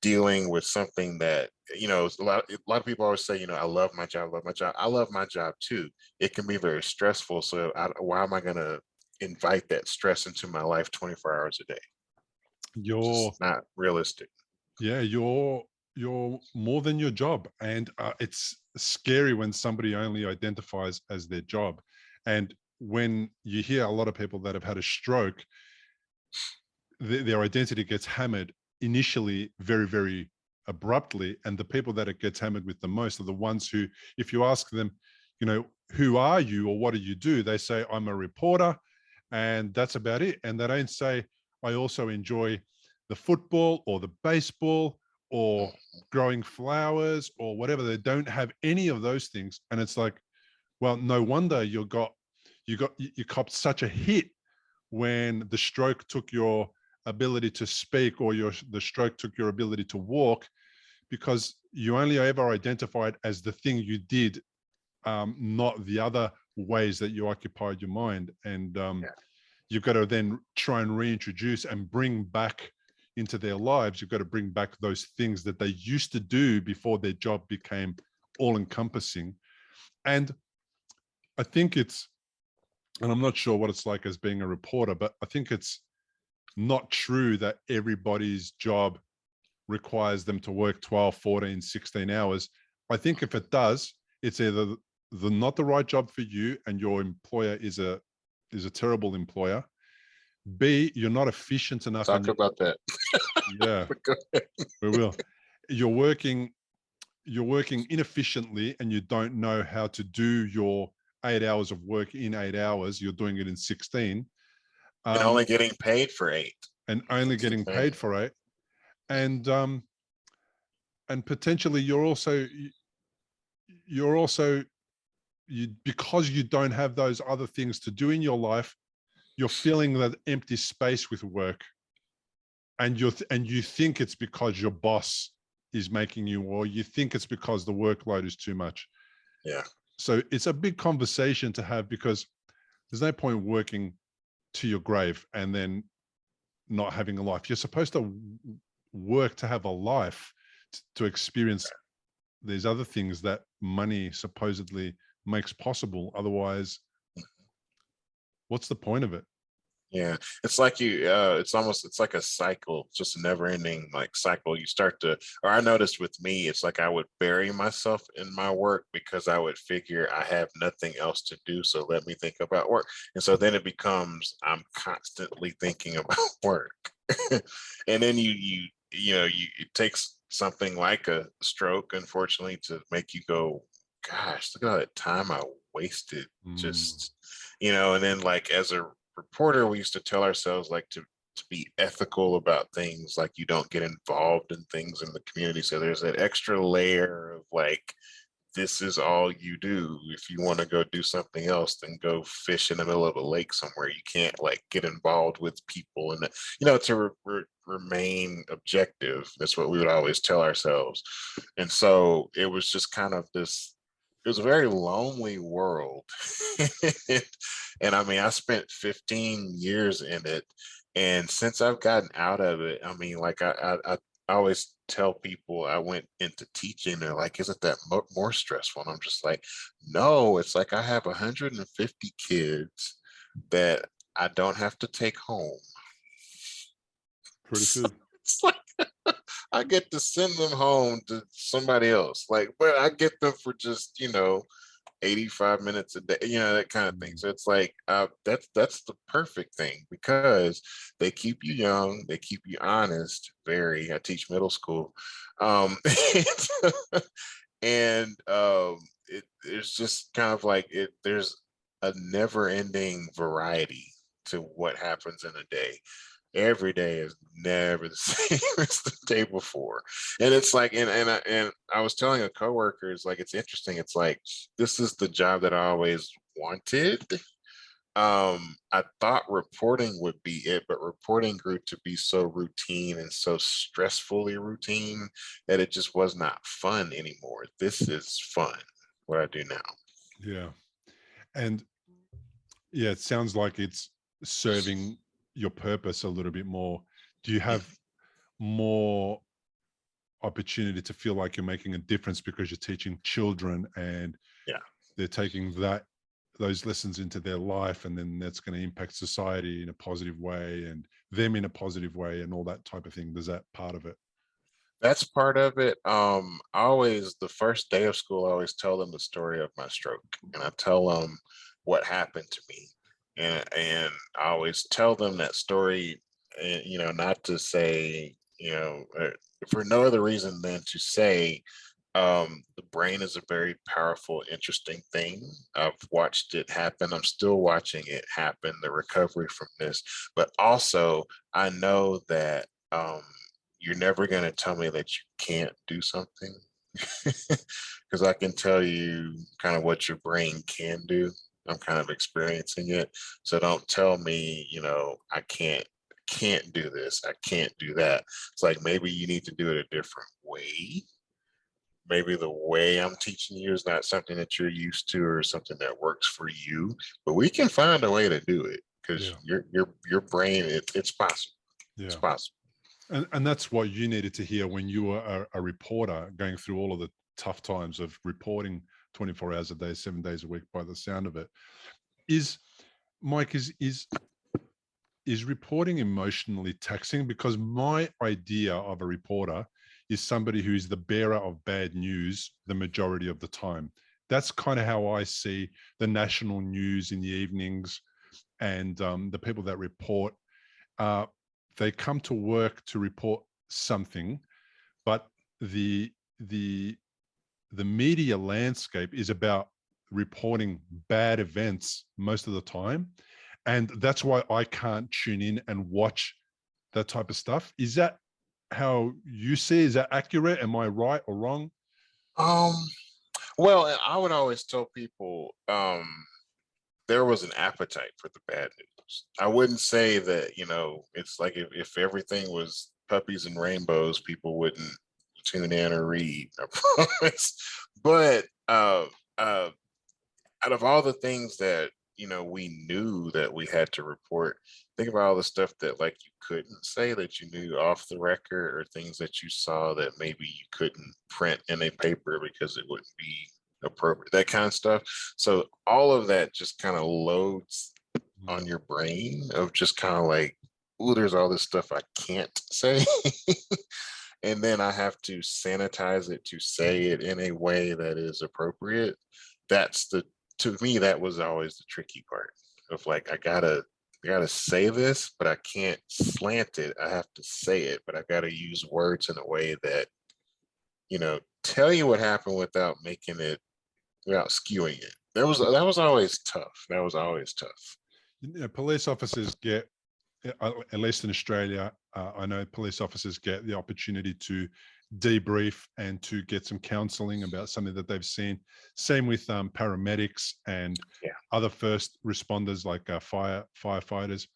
dealing with something that, a lot of people always say, I love my job, I love my job too. It can be very stressful, so why am I going to invite that stress into my life 24 hours a day? you're Just not realistic. yeah, you're more than your job, and it's scary when somebody only identifies as their job. And when you hear a lot of people that have had a stroke, their identity gets hammered initially very, very abruptly. And the people that it gets hammered with the most are the ones who, if you ask them, who are you or what do you do? They say, I'm a reporter, and that's about it. And they don't say, I also enjoy the football or the baseball or growing flowers or whatever. They don't have any of those things. And it's like, well, no wonder you copped such a hit when the stroke took your ability to speak, or the stroke took your ability to walk, because you only ever identified as the thing you did, not the other ways that you occupied your mind. And you've got to then try and reintroduce and bring back into their lives. You've got to bring back those things that they used to do before their job became all encompassing. And I think and I'm not sure what it's like as being a reporter, but I think it's not true that everybody's job requires them to work 12, 14, 16 hours. I think if it does, it's either not the right job for you and your employer is a terrible employer. B, you're not efficient enough. Talk about that. Yeah, we will. You're working inefficiently, and you don't know how to do your 8 hours of work in 8 hours. You're doing it in 16. And only getting paid for 8. And only getting paid for 8. And potentially you're also because you don't have those other things to do in your life, you're filling that empty space with work, and you think it's because your boss is making you, or you think it's because the workload is too much. Yeah. So it's a big conversation to have, because there's no point working to your grave and then not having a life. You're supposed to work to have a life, to experience these other things that money supposedly makes possible. Otherwise, what's the point of it? Yeah, it's like it's like a cycle, just a never ending like cycle. You start to, or I noticed with me, it's like I would bury myself in my work because I would figure I have nothing else to do. So let me think about work. And so then it becomes, I'm constantly thinking about work. And then it takes something like a stroke, unfortunately, to make you go, gosh, look at all that time I wasted Mm, just, and then like as a reporter, we used to tell ourselves like to be ethical about things, like you don't get involved in things in the community. So there's that extra layer of like, this is all you do. If you want to go do something else, then go fish in the middle of a lake somewhere. You can't like get involved with people, and to remain objective. That's what we would always tell ourselves. And so it was just kind of this. It was a very lonely world, and I mean, I spent 15 years in it, and since I've gotten out of it, I mean, like I always tell people I went into teaching. They're like, isn't that more stressful? And I'm just like, no, it's like I have 150 kids that I don't have to take home. pretty So good. it's like I get to send them home to somebody else. Like, but I get them for just, 85 minutes a day, that kind of thing. Mm, So it's like that's the perfect thing because they keep you young, they keep you honest. Very, I teach middle school, and it's just kind of like there's a never-ending variety to what happens in a day. Every day is never the same as the day before. And it's like, and I was telling a coworker, it's like, it's interesting. It's like, this is the job that I always wanted. I thought reporting would be it, but reporting grew to be so routine and so stressfully routine that it just was not fun anymore. This is fun, what I do now. yeah. And yeah, it sounds like it's serving your purpose a little bit more. Do you Mm, have more opportunity to feel like you're making a difference because you're teaching children and yeah. they're taking those lessons into their life, and then that's going to impact society in a positive way and them in a positive way and all that type of thing? Does that part of it? That's part of it. I always, the first day of school, I always tell them the story of my stroke, and I tell them what happened to me, and I always tell them that story, and not to say, for no other reason than to say, the brain is a very powerful, interesting thing. I've watched it happen. I'm still watching it happen. The recovery from this, but also I know that. You're never going to tell me that you can't do something because I can tell you kind of what your brain can do. I'm kind of experiencing it. So don't tell me, I can't do this. I can't do that. It's like maybe you need to do it a different way. Maybe the way I'm teaching you is not something that you're used to or something that works for you, but we can find a way to do it because Yeah. your brain, it's possible. It's Yeah. possible. And that's what you needed to hear when you were a reporter going through all of the tough times of reporting 24 hours a day, 7 days a week, by the sound of it. Is Mike, is reporting emotionally taxing? Because my idea of a reporter is somebody who is the bearer of bad news the majority of the time. That's kind of how I see the national news in the evenings, and the people that report, uh, they come to work to report something, but the the the media landscape is about reporting bad events most of the time, and that's why I can't tune in and watch that type of stuff. Is that how you see? Is that accurate? Am I right or wrong? Um, Well, I would always tell people there was an appetite for the bad news. I wouldn't say that, it's like if everything was puppies and rainbows, people wouldn't tune in or read, I promise. But uh, out of all the things that we knew that we had to report, think about all the stuff that like you couldn't say that you knew off the record, or things that you saw that maybe you couldn't print in a paper because it wouldn't be appropriate, that kind of stuff. So all of that just kind of loads on your brain of just kind of like, oh, there's all this stuff I can't say. And then I have to sanitize it to say it in a way that is appropriate. That's to me, that was always the tricky part of like, I gotta say this, but I can't slant it. I have to say it, but I gotta use words in a way that, tell you what happened without making it, without skewing it. That was always tough. That was always tough. Police officers get, at least in Australia, I know police officers get the opportunity to debrief and to get some counselling about something that they've seen. Same with paramedics and Yeah. other first responders like firefighters.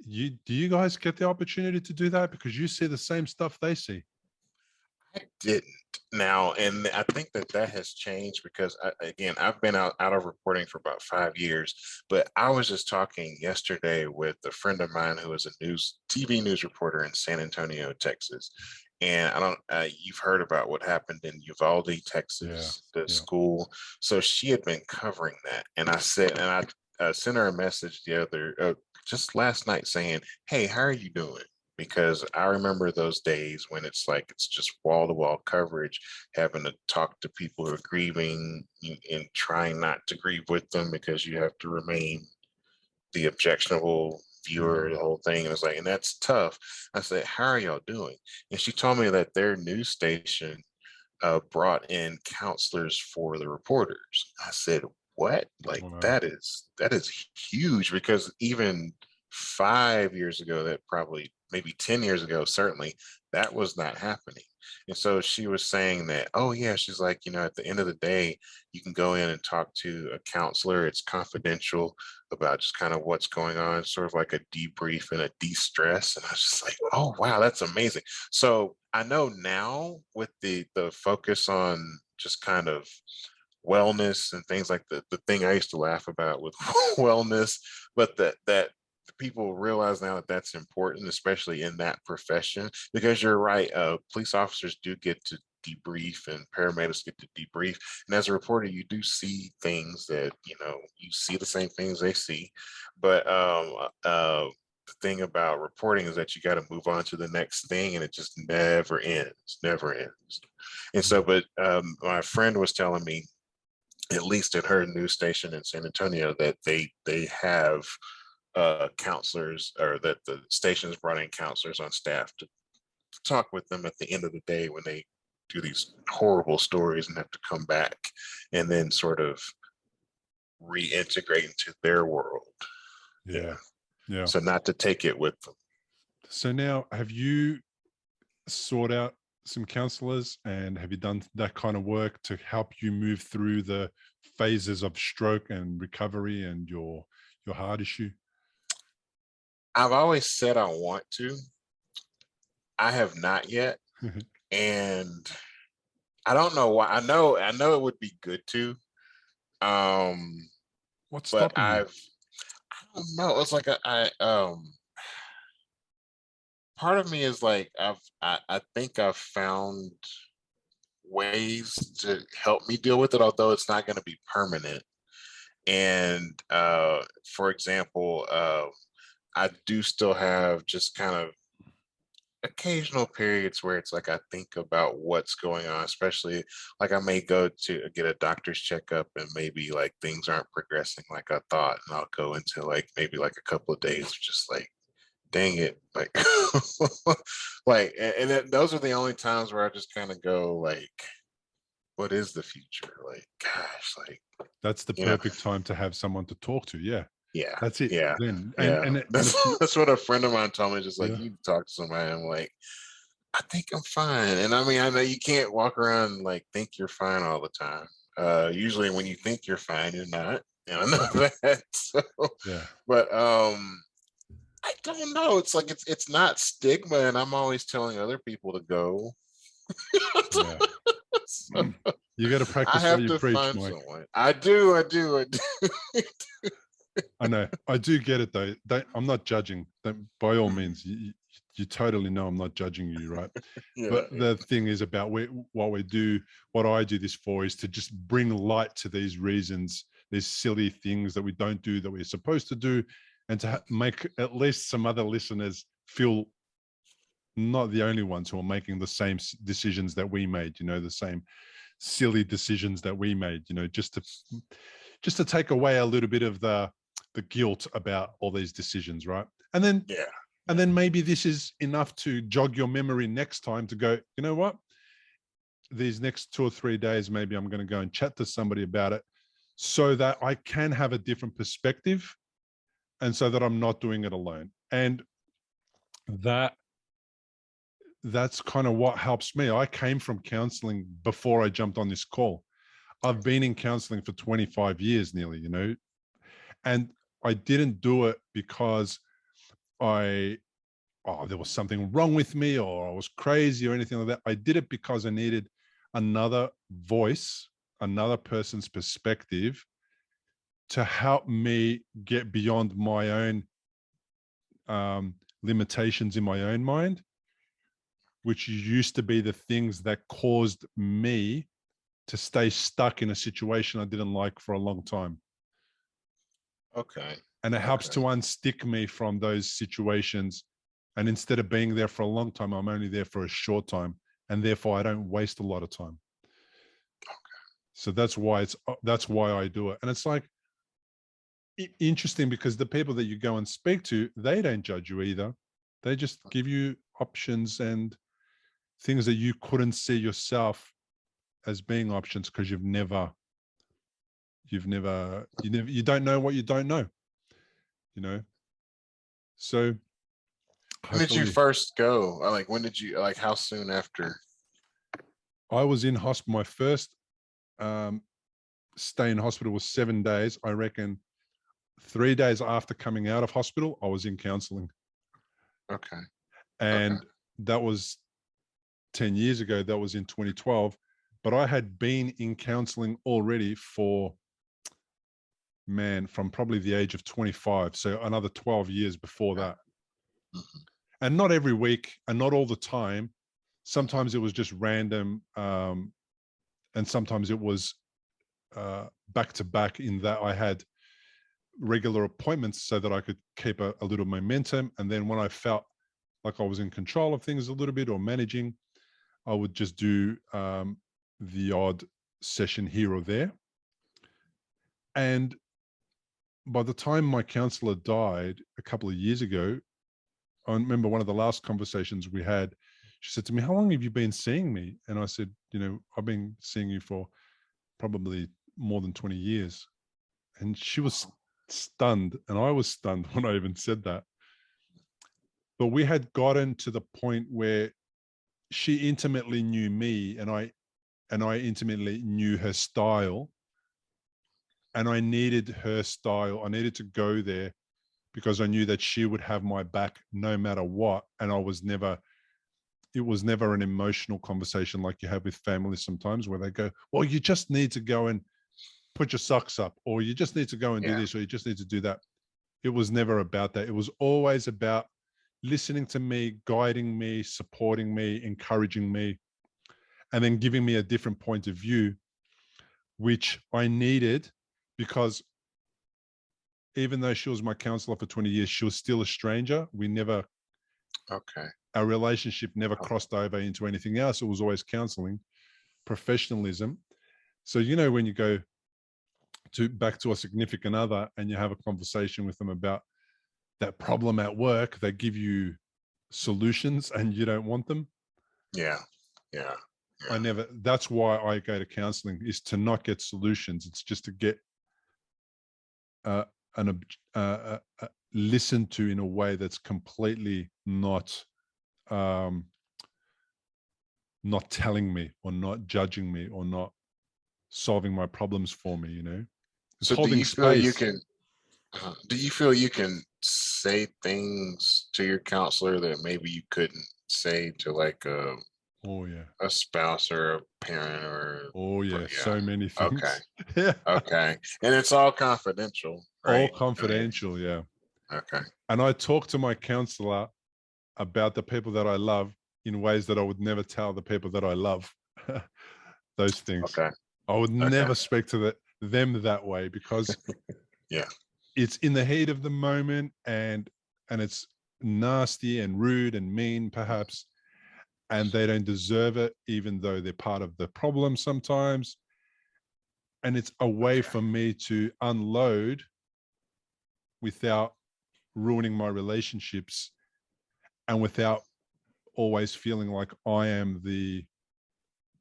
Do you guys get the opportunity to do that because you see the same stuff they see? I didn't now, and I think that has changed because again, I've been out of reporting for about 5 years. But I was just talking yesterday with a friend of mine who is a TV news reporter in San Antonio, Texas, and I don't. You've heard about what happened in Uvalde, Yeah, Texas, the yeah. school. So she had been covering that, and I sent her a message just last night saying, "Hey, how are you doing?" Because I remember those days when it's like it's just wall to wall coverage, having to talk to people who are grieving and trying not to grieve with them because you have to remain the objectionable viewer, the whole thing. And it's like, and that's tough. I said, how are y'all doing? And she told me that their news station brought in counselors for the reporters. I said, what? Like Wow. that is huge because even 5 years ago, that probably maybe 10 years ago, certainly that was not happening. And so she was saying that, oh yeah, she's like, at the end of the day, you can go in and talk to a counselor. It's confidential about just kind of what's going on, sort of like a debrief and a de-stress. And I was just like, oh wow, that's amazing. So I know now with the focus on just kind of wellness and things like the thing I used to laugh about with wellness, but that people realize now that that's important, especially in that profession, because you're right. Police officers do get to debrief and paramedics get to debrief. And as a reporter, you do see things that, you see the same things they see. But the thing about reporting is that you got to move on to the next thing and it just never ends. And so, but my friend was telling me, at least at her news station in San Antonio, that they have counselors, or that the station is brought in counselors on staff to talk with them at the end of the day when they do these horrible stories and have to come back and then sort of reintegrate into their world. Yeah. Yeah. So not to take it with them. So now, have you sought out some counselors and have you done that kind of work to help you move through the phases of stroke and recovery and your heart issue? I've always said I want to. I have not yet. And I don't know why. I know it would be good to. What's But stopping you? I don't know. It's like part of me is like I think I've found ways to help me deal with it, although it's not going to be permanent. And for example, I do still have just kind of occasional periods where it's like I think about what's going on, especially like I may go to get a doctor's checkup and maybe like things aren't progressing like I thought, and I'll go into like maybe like a couple of days just like, dang it, like like, and those are the only times where I just kind of go like, what is the future? Like, gosh, like, That's the you know, perfect time to have someone to talk to. Yeah. yeah, That's it. yeah, Then yeah. and That's it's that's what a friend of mine told me. Just like, yeah. you talk to somebody, I'm like, I think I'm fine. And I mean, I know you can't walk around and like think you're fine all the time. Usually when you think you're fine, you're not. And I know that. So, Yeah. but I don't know. It's like it's not stigma, and I'm always telling other people to go. Yeah. So You got to I practice what have you to preach, find Mike. someone. I do. I know. I do get it though. I'm not judging. By all Mhm. means, you totally know I'm not judging you, right? Yeah, But yeah. the thing is about what I do this for is to just bring light to these reasons these silly things that we don't do that we're supposed to do, and to make at least some other listeners feel not the only ones who are making the same decisions that we made, the same silly decisions that we made, just to take away a little bit of the guilt about all these decisions, right? And then Yeah. and then maybe this is enough to jog your memory next time to go, you know what? These next 2 or 3 days, maybe I'm going to go and chat to somebody about it so that I can have a different perspective and so that I'm not doing it alone. And that's kind of what helps me. I came from counseling before I jumped on this call. I've been in counseling for 25 years nearly, and I didn't do it because there was something wrong with me or I was crazy or anything like that. I did it because I needed another voice, another person's perspective to help me get beyond my own limitations in my own mind, which used to be the things that caused me to stay stuck in a situation I didn't like for a long time. Okay. And it helps to unstick me from those situations. And instead of being there for a long time, I'm only there for a short time. And therefore I don't waste a lot of time. Okay. So that's why I do it. And it's like interesting because the people that you go and speak to, they don't judge you either. They just give you options and things that you couldn't see yourself as being options because you don't know what you don't know, So When did you first go? Like, when did you, like, how soon after? I was in hospital. My first stay in hospital was 7 days. I reckon 3 days after coming out of hospital, I was in counseling. Okay. And that was 10 years ago. That was in 2012. But I had been in counseling already from probably the age of 25. So another 12 years before that. Mm-hmm. And not every week and not all the time. Sometimes it was just random. And sometimes it was back to back, in that I had regular appointments so that I could keep a little momentum. And then when I felt like I was in control of things a little bit or managing, I would just do the odd session here or there. And by the time my counselor died a couple of years ago, I remember one of the last conversations we had, she said to me, "How long have you been seeing me?" And I said, "I've been seeing you for probably more than 20 years. And she was stunned, and I was stunned when I even said that. But we had gotten to the point where she intimately knew me, and I intimately knew her style. And I needed her style. I needed to go there because I knew that she would have my back no matter what. And it was never an emotional conversation like you have with families sometimes, where they go, "Well, you just need to go and put your socks up," or "You just need to go and do this," or "You just need to do that." It was never about that. It was always about listening to me, guiding me, supporting me, encouraging me, and then giving me a different point of view, which I needed, because even though she was my counselor for 20 years, she was still a stranger. Our relationship never crossed over into anything else. It was always counseling, professionalism. So, when you go back to a significant other and you have a conversation with them about that problem at work, they give you solutions and you don't want them. Yeah. That's why I go to counseling, is to not get solutions. It's just to get listened to in a way that's completely not telling me or not judging me or not solving my problems for me, It's so holding do you feel space. you can say things to your counselor that maybe you couldn't say to, like, a spouse or a parent or so many things. Yeah. Okay. And it's all confidential, right? All confidential. Yeah. Okay. And I talk to my counselor about the people that I love in ways that I would never tell the people that I love those things. Okay. I would never speak to them that way, because Yeah. it's in the heat of the moment, and it's nasty and rude and mean perhaps, and they don't deserve it, even though they're part of the problem sometimes. And it's a way for me to unload without ruining my relationships, and without always feeling like I am the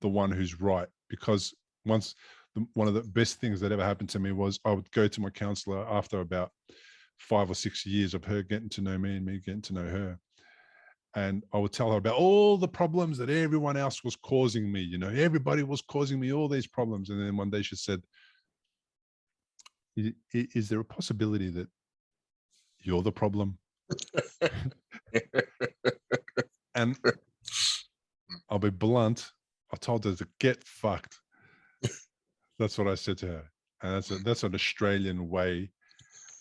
one who's right. Because one of the best things that ever happened to me was I would go to my counselor after about 5 or 6 years of her getting to know me and me getting to know her. And I would tell her about all the problems that everyone else was causing me. Everybody was causing me all these problems. And then one day she said, is there a possibility that you're the problem? And I'll be blunt. I told her to get fucked. That's what I said to her. And that's an Australian way.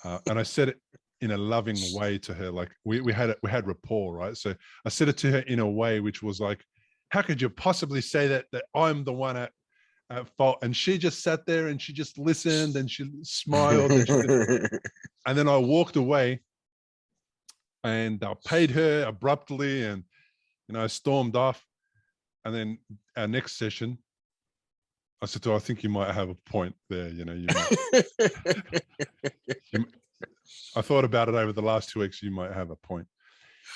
And I said it in a loving way to her. Like we had rapport, right? So I said it to her in a way which was like, how could you possibly say that I'm the one at fault? And she just sat there and she just listened and she smiled and then I walked away and I paid her abruptly, and I stormed off. And then our next session, I said to her, I think you might have a point there. You might, I thought about it over the last 2 weeks. You might have a point.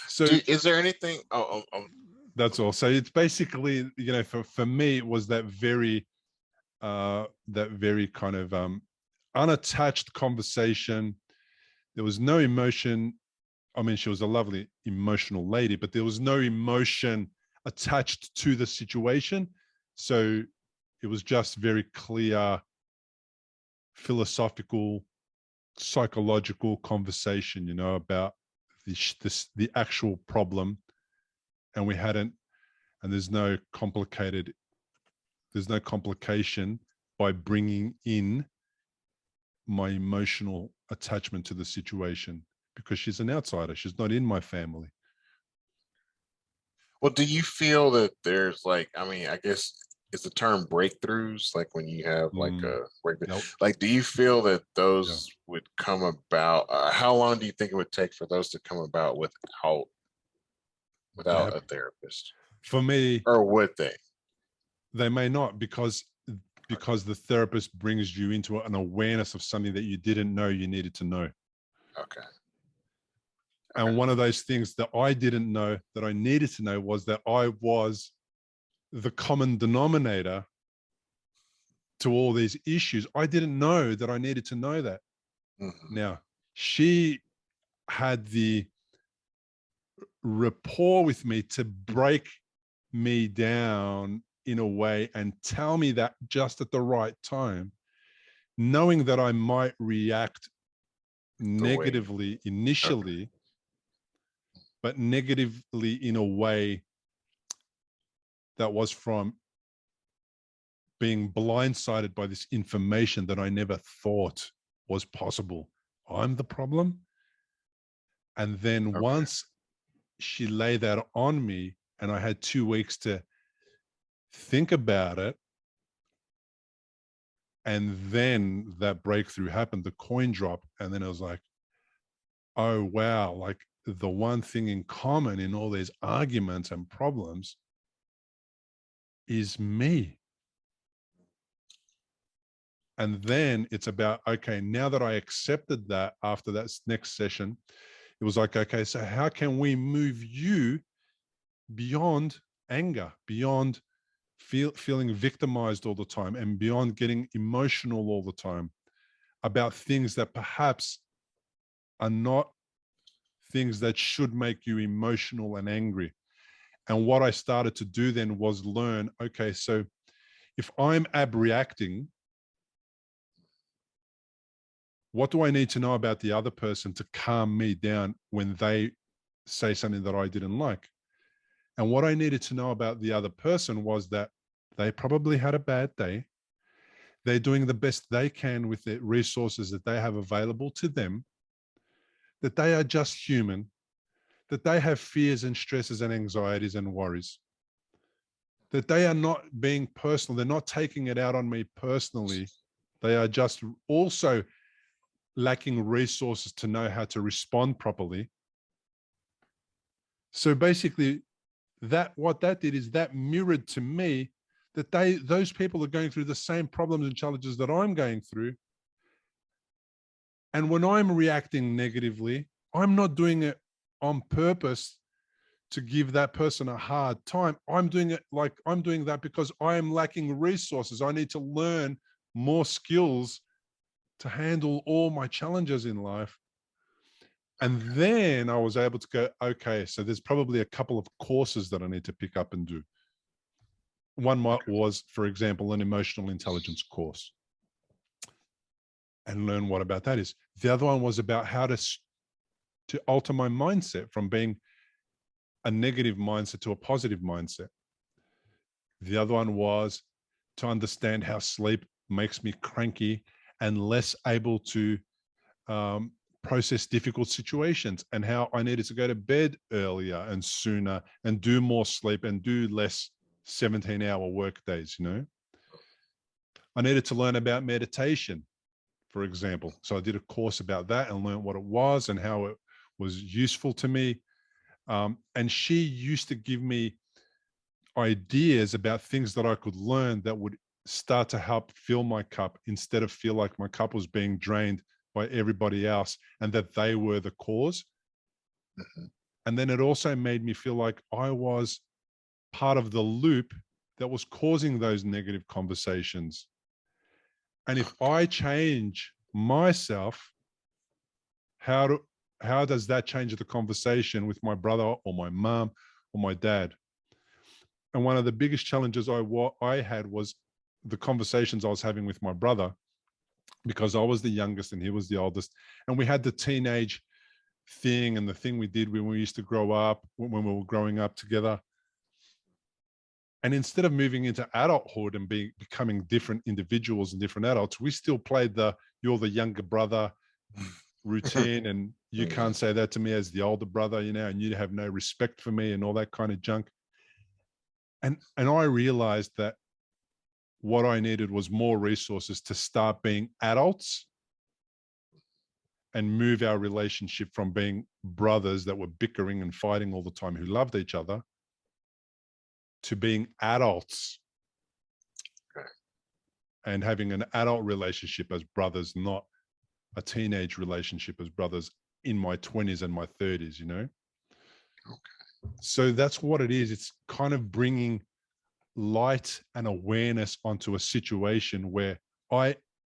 So is there anything? That's all. So it's basically, for me, it was that very kind of unattached conversation. There was no emotion. I mean, she was a lovely emotional lady, but there was no emotion attached to the situation. So it was just very clear, philosophical, psychological conversation, about the actual problem. And there's no complication by bringing in my emotional attachment to the situation, because she's an outsider. She's not in my family. Well, do you feel that there's I guess is the term breakthroughs, like when you have like a breakthrough? Nope. Like, do you feel that those would come about? How long do you think it would take for those to come about without a therapist? For me, or would they? They may not, because the therapist brings you into an awareness of something that you didn't know you needed to know. Okay. And one of those things that I didn't know that I needed to know was that I was the common denominator to all these issues. I didn't know that I needed to know that. Mm-hmm. Now, she had the rapport with me to break me down in a way and tell me that just at the right time, knowing that I might react negatively initially, but negatively in a way that was from being blindsided by this information that I never thought was possible. I'm the problem. And then once she laid that on me and I had 2 weeks to think about it, and then that breakthrough happened, the coin drop, and then I was like, oh wow, like the one thing in common in all these arguments and problems is me. And then it's about, okay, now that I accepted that after that next session, it was like, okay, so how can we move you beyond anger, beyond feeling victimized all the time, and beyond getting emotional all the time about things that perhaps are not things that should make you emotional and angry. And what I started to do then was learn, okay, so if I'm abreacting, what do I need to know about the other person to calm me down when they say something that I didn't like? And what I needed to know about the other person was that they probably had a bad day. They're doing the best they can with the resources that they have available to them, that they are just human, that they have fears and stresses and anxieties and worries, that they are not being personal. They're not taking it out on me personally They are just also lacking resources to know how to respond properly. So basically, what that did is that mirrored to me that those people are going through the same problems and challenges that I'm going through. And when I'm reacting negatively, I'm not doing it on purpose to give that person a hard time. I'm doing that because I am lacking resources. I need to learn more skills to handle all my challenges in life. And then I was able to go, okay, so there's probably a couple of courses that I need to pick up and do. One was, for example, an emotional intelligence course, and learn what about that is. The other one was about how to alter my mindset from being a negative mindset to a positive mindset. The other one was to understand how sleep makes me cranky and less able to process difficult situations, and how I needed to go to bed earlier and sooner and do more sleep and do less 17-hour work days. I needed to learn about meditation, for example. So I did a course about that and learned what it was and how it was useful to me. And she used to give me ideas about things that I could learn that would start to help fill my cup, instead of feel like my cup was being drained by everybody else and that they were the cause. Mhm. And then it also made me feel like I was part of the loop that was causing those negative conversations. And if I change myself, how does that change the conversation with my brother or my mom or my dad? And one of the biggest challenges I had was the conversations I was having with my brother, because I was the youngest and he was the oldest. And we had the teenage thing and the thing we did when we used to grow up, when we were growing up together. And instead of moving into adulthood and becoming different individuals and different adults, we still played you're the younger brother routine, and you can't say that to me as the older brother, and you have no respect for me and all that kind of junk. And I realized that what I needed was more resources to start being adults and move our relationship from being brothers that were bickering and fighting all the time who loved each other to being adults and having an adult relationship as brothers, not a teenage relationship as brothers in my 20s and my 30s, Okay. So that's what it is. It's kind of bringing light and awareness onto a situation where I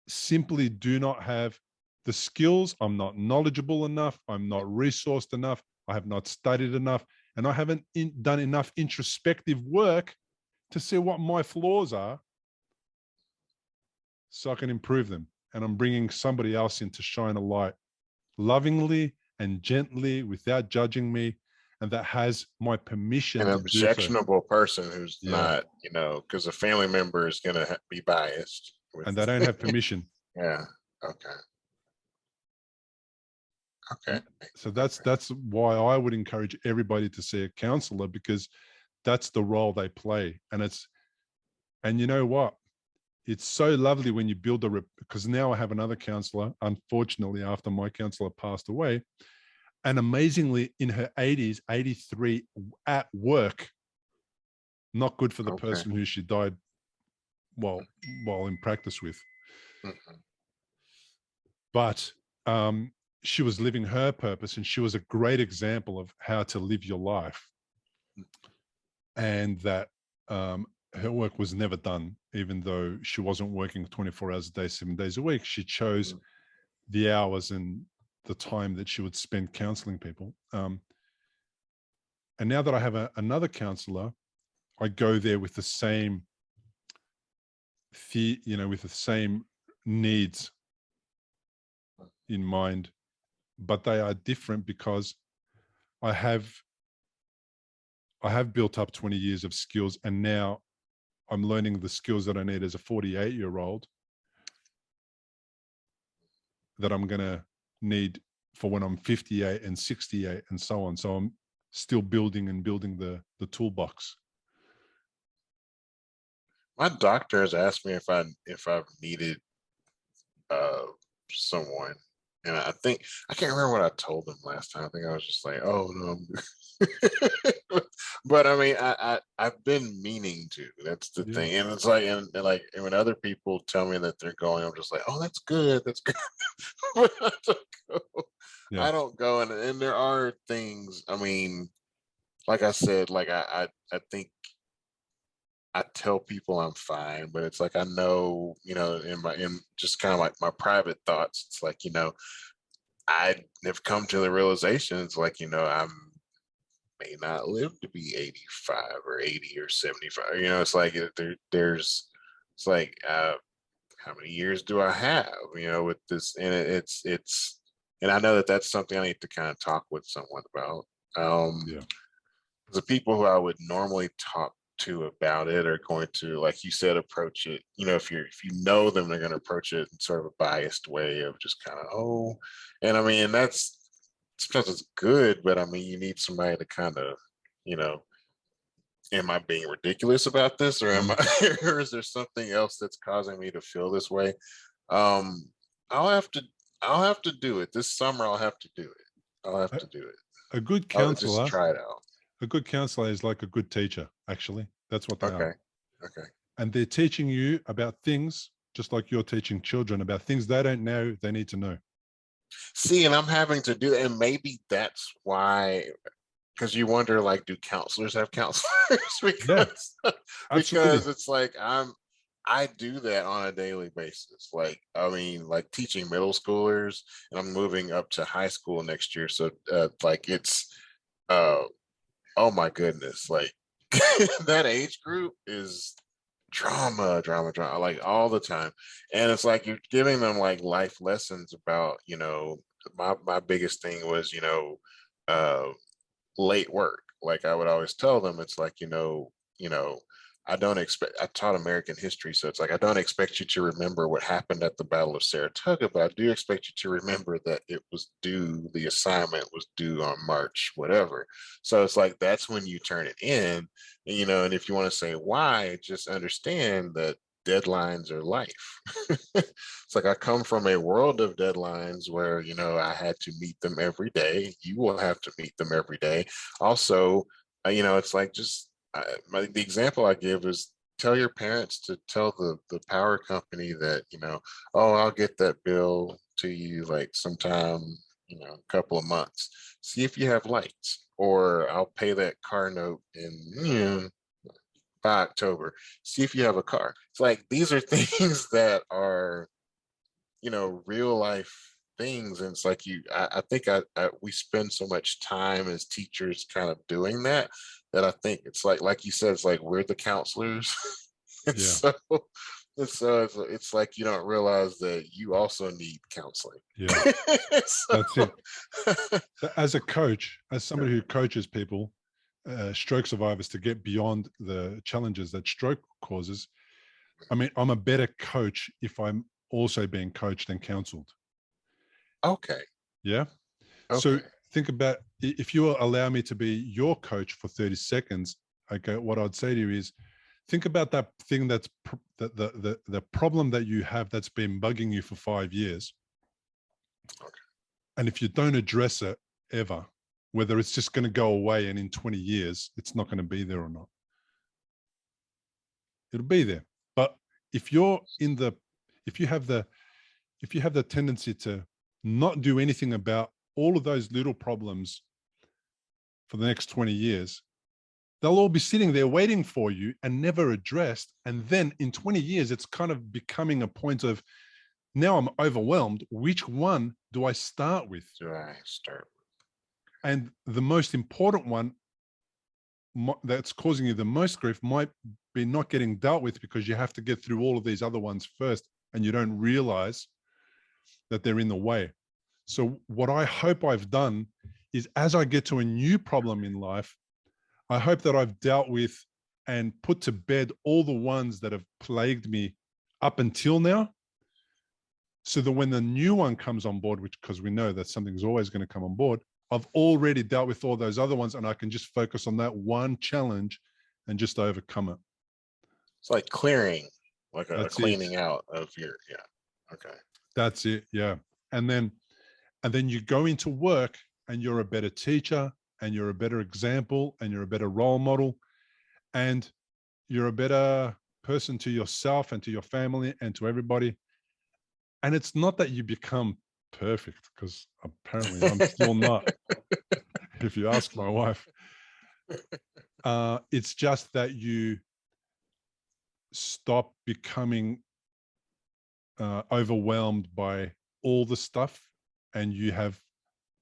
simply do not have the skills. I'm not knowledgeable enough. I'm not resourced enough. I have not studied enough. And I haven't done enough introspective work to see what my flaws are so I can improve them. And I'm bringing somebody else in to shine a light lovingly and gently without judging me, and that has my permission An to do so. objectionable person who's Yeah. not, because a family member is going to be biased. And they don't have permission. Yeah. Okay. Okay. So that's why I would encourage everybody to see a counselor, because that's the role they play. And you know what? It's so lovely when you build because now I have another counselor, unfortunately, after my counselor passed away, and amazingly in her 80s, 83, at work. Not good for the person who she died while in practice with. Mm-hmm. But she was living her purpose, and she was a great example of how to live your life. And that her work was never done, even though she wasn't working 24 hours a day, 7 days a week. She chose the hours and the time that she would spend counseling people. And now that I have another counselor, I go there with the same, with the same needs in mind, but they are different because I have built up 20 years of skills, and now I'm learning the skills that I need as a 48-year-old that I'm going to need for when I'm 58 and 68 and so on. So I'm still building the toolbox. My doctor has asked me if I've needed someone, and I think I can't remember what I told them last time. I think I was just like, "Oh no," but I mean, I've been meaning to. That's the Yeah. thing, and it's like, and like, and when other people tell me that they're going, I'm just like, "Oh, that's good, that's good." But go. Yeah. I don't go, and there are things. I mean, like I said, like I think I tell people I'm fine, but it's like I know, in just kind of like my private thoughts, it's like, I have come to the realization, it's like, I may not live to be 85 or 80 or 75. It's like it's like how many years do I have, with this, and and I know that that's something I need to kind of talk with someone about. Yeah. The people who I would normally talk to about it are going to, like you said, approach it. If you know them, they're going to approach it in sort of a biased way of just kind of, oh, and I mean, that's sometimes it's good, but I mean, you need somebody to kind of, you know, am I being ridiculous about this, or am Mhm. I, or is there something else that's causing me to feel this way? Um, I'll have to, I'll have to do it this summer. I'll have to do it. I'll have A, to do it. a good I'll just counselor, try it out. a good counselor is like a good teacher, actually. That's what they are. Okay. Okay. And they're teaching you about things just like you're teaching children about things they don't know, they need to know. See, and I'm having to do that, and maybe that's why, because you wonder, like, do counselors have counselors? Yeah, because absolutely. it's like I do that on a daily basis. Like, I mean, like teaching middle schoolers, and I'm moving up to high school next year, so like it's uh oh my goodness, like that age group is drama, like all the time. And it's like you're giving them like life lessons about, my biggest thing was, uh late work. Like I would always tell them, it's like, I don't expect, I taught American history. So it's like, I don't expect you to remember what happened at the Battle of Saratoga, but I do expect you to remember that it was due, the assignment was due on March, whatever. So it's like, that's when you turn it in, and if you want to say why, just understand that deadlines are life. It's like I come from a world of deadlines where, I had to meet them every day. You will have to meet them every day. Also, it's like just the example I give is tell your parents to tell the power company that, oh, I'll get that bill to you like sometime, a couple of months. See if you have lights, or I'll pay that car note in, by October. See if you have a car. It's like these are things that are, real life things. And it's like I think we spend so much time as teachers kind of doing that, that I think it's like you said, it's like we're the counselors. and Yeah, so it's like you don't realize that you also need counseling. yeah, So, that's it. As a coach, as somebody who coaches people, stroke survivors to get beyond the challenges that stroke causes, I mean, I'm a better coach if I'm also being coached and counseled. okay. Yeah. So Okay. think about, if you allow me to be your coach for 30 seconds, okay, what I'd say to you is think about that thing that's the problem that you have that's been bugging you for 5 years. Okay. And if you don't address it ever, whether it's just going to go away and in 20 years, it's not going to be there or not, it'll be there. But if you're in the, if you have the, if you have the tendency to not do anything about all of those little problems for the next 20 years, they'll all be sitting there waiting for you and never addressed. And then in 20 years, it's kind of becoming a point of, now I'm overwhelmed. Which one do I start with? Do I start? And the most important one that's causing you the most grief might be not getting dealt with because you have to get through all of these other ones first, and you don't realize that they're in the way. So what I hope I've done is, as I get to a new problem in life, I hope that I've dealt with and put to bed all the ones that have plagued me up until now, so that when the new one comes on board, which, because we know that something's always going to come on board, I've already dealt with all those other ones and I can just focus on that one challenge and just overcome it. It's like clearing, like a That's it. cleaning out of your, yeah. Okay. That's it. Yeah. And then you go into work and you're a better teacher and you're a better example and you're a better role model and you're a better person to yourself and to your family and to everybody. And it's not that you become perfect, because apparently I'm still not, if you ask my wife. It's just that you stop becoming overwhelmed by all the stuff, and you have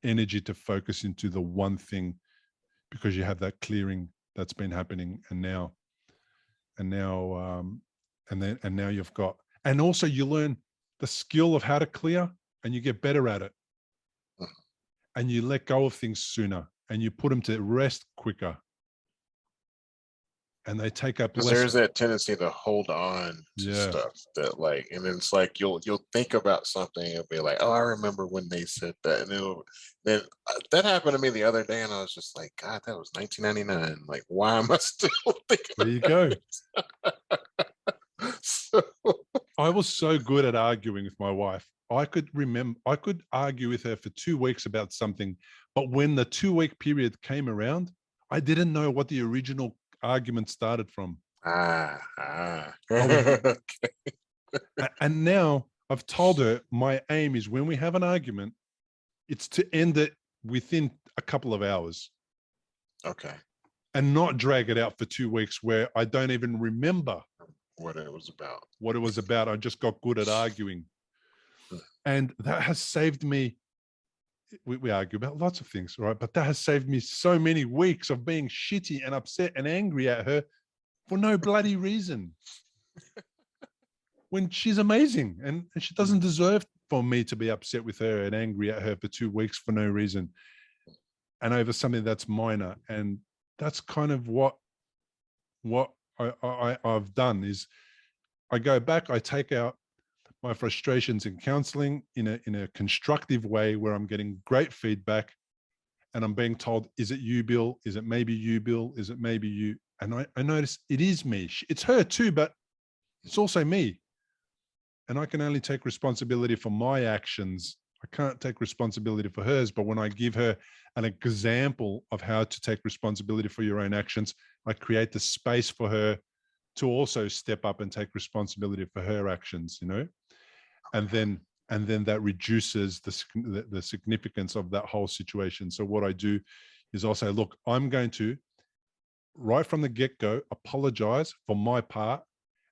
energy to focus into the one thing, because you have that clearing that's been happening. And now you've got, and also you learn the skill of how to clear, and you get better at it, and you let go of things sooner, and you put them to rest quicker, and they take up Because less. there's that tendency to hold on to stuff that, like, and then it's like you'll think about something and be like, oh, I remember when they said that, and then that happened to me the other day, and I was just like, God, that was 1999. Like, why am I still thinking? There you go. So, I was so good at arguing with my wife. I could argue with her for 2 weeks about something, but when the 2-week period came around, I didn't know what the original argument started from. Okay. And now I've told her my aim is, when we have an argument, it's to end it within a couple of hours. Okay. And not drag it out for 2 weeks where I don't even remember what it was about. I just got good at arguing. And that has saved me. We argue about lots of things, right? But that has saved me so many weeks of being shitty and upset and angry at her for no bloody reason. When she's amazing, and she doesn't deserve for me to be upset with her and angry at her for 2 weeks for no reason, and over something that's minor. And that's kind of what I've done is I go back, I take out my frustrations in counseling in a constructive way, where I'm getting great feedback, and I'm being told, is it you, Bill? Is it maybe you, Bill? Is it maybe you? And I notice it is me. It's her too, but it's also me. And I can only take responsibility for my actions. I can't take responsibility for hers. But when I give her an example of how to take responsibility for your own actions, I create the space for her to also step up and take responsibility for her actions, and then that reduces the significance of that whole situation. So what I do is I'll say, look, I'm going to, right from the get-go, apologize for my part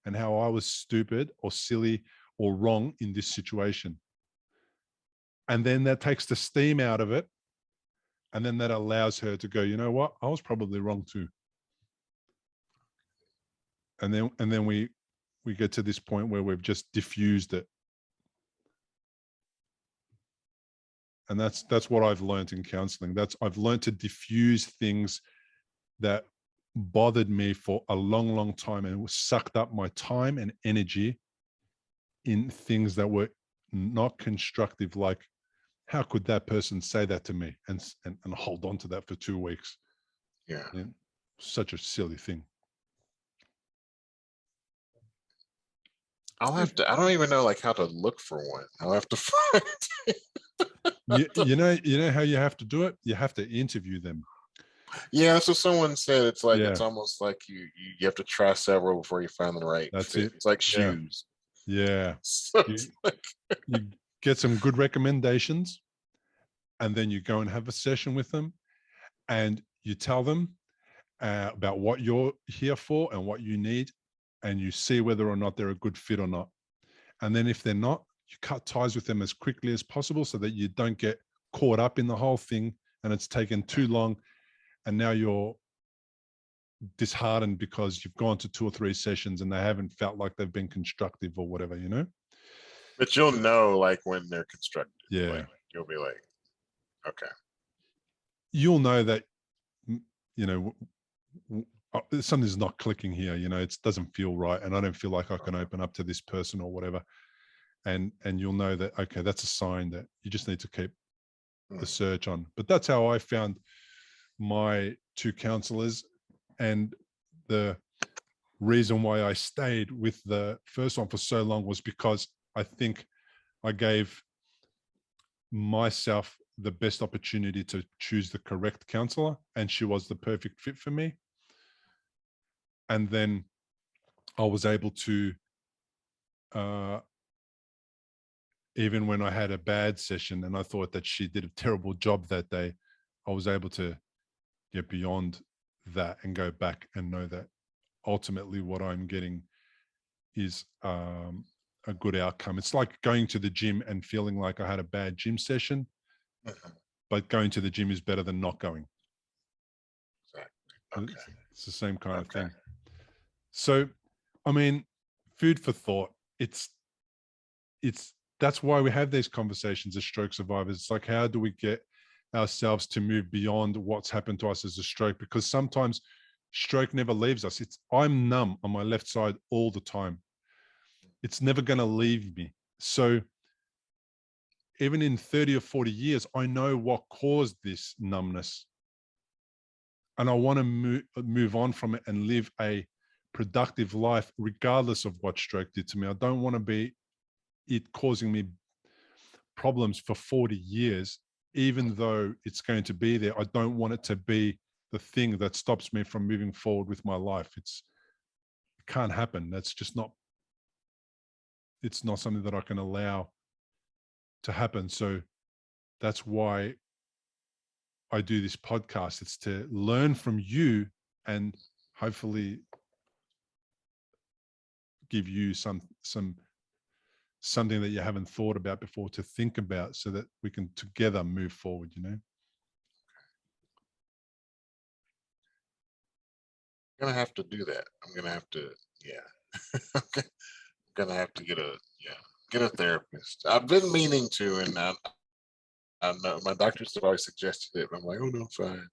and how I was stupid or silly or wrong in this situation. And then that takes the steam out of it. And then that allows her to go, you know what? I was probably wrong too. And then we get to this point where we've just diffused it. And that's what I've learned in counseling. I've learned to diffuse things that bothered me for a long, long time, and it sucked up my time and energy in things that were not constructive. Like, how could that person say that to me and hold on to that for 2 weeks? Yeah. Such a silly thing. I don't even know like how to look for one. I'll have to find you know how you have to do it? You have to interview them. Yeah, so someone said it's like it's almost like you have to try several before you find the right fit. It's like shoes. Yeah. So you get some good recommendations, and then you go and have a session with them, and you tell them about what you're here for and what you need, and you see whether or not they're a good fit or not. And then if they're not, you cut ties with them as quickly as possible so that you don't get caught up in the whole thing and it's taken too long, and now you're disheartened because you've gone to 2 or 3 sessions and they haven't felt like they've been constructive or whatever, But you'll know like when they're constructive. Yeah. Like, you'll be like, okay. You'll know that, something's not clicking here, it doesn't feel right, and I don't feel like I can open up to this person or whatever. And you'll know that, okay, that's a sign that you just need to keep the search on. But that's how I found my 2 counselors. And the reason why I stayed with the first one for so long was because I think I gave myself the best opportunity to choose the correct counselor, and she was the perfect fit for me. And then I was able to, even when I had a bad session and I thought that she did a terrible job that day, I was able to get beyond that and go back and know that ultimately what I'm getting is a good outcome. It's like going to the gym and feeling like I had a bad gym session, but going to the gym is better than not going. Okay. It's the same kind of thing. So, I mean, food for thought. It's that's why we have these conversations as stroke survivors. It's like, how do we get ourselves to move beyond what's happened to us as a stroke? Because sometimes stroke never leaves us. I'm numb on my left side all the time. It's never going to leave me. So even in 30 or 40 years, I know what caused this numbness. And I want to move on from it and live a productive life, regardless of what stroke did to me. I don't want to be it causing me problems for 40 years, even though it's going to be there. I don't want it to be the thing that stops me from moving forward with my life. It can't happen. That's just not, it's not something that I can allow to happen. So that's why I do this podcast. It's to learn from you and hopefully give you something that you haven't thought about before to think about, so that we can together move forward, you know? I'm gonna have to do that. I'm gonna have to, yeah. I'm gonna have to get a therapist. I've been meaning to, and I know my doctors have always suggested it. I'm like, oh no, I'm fine.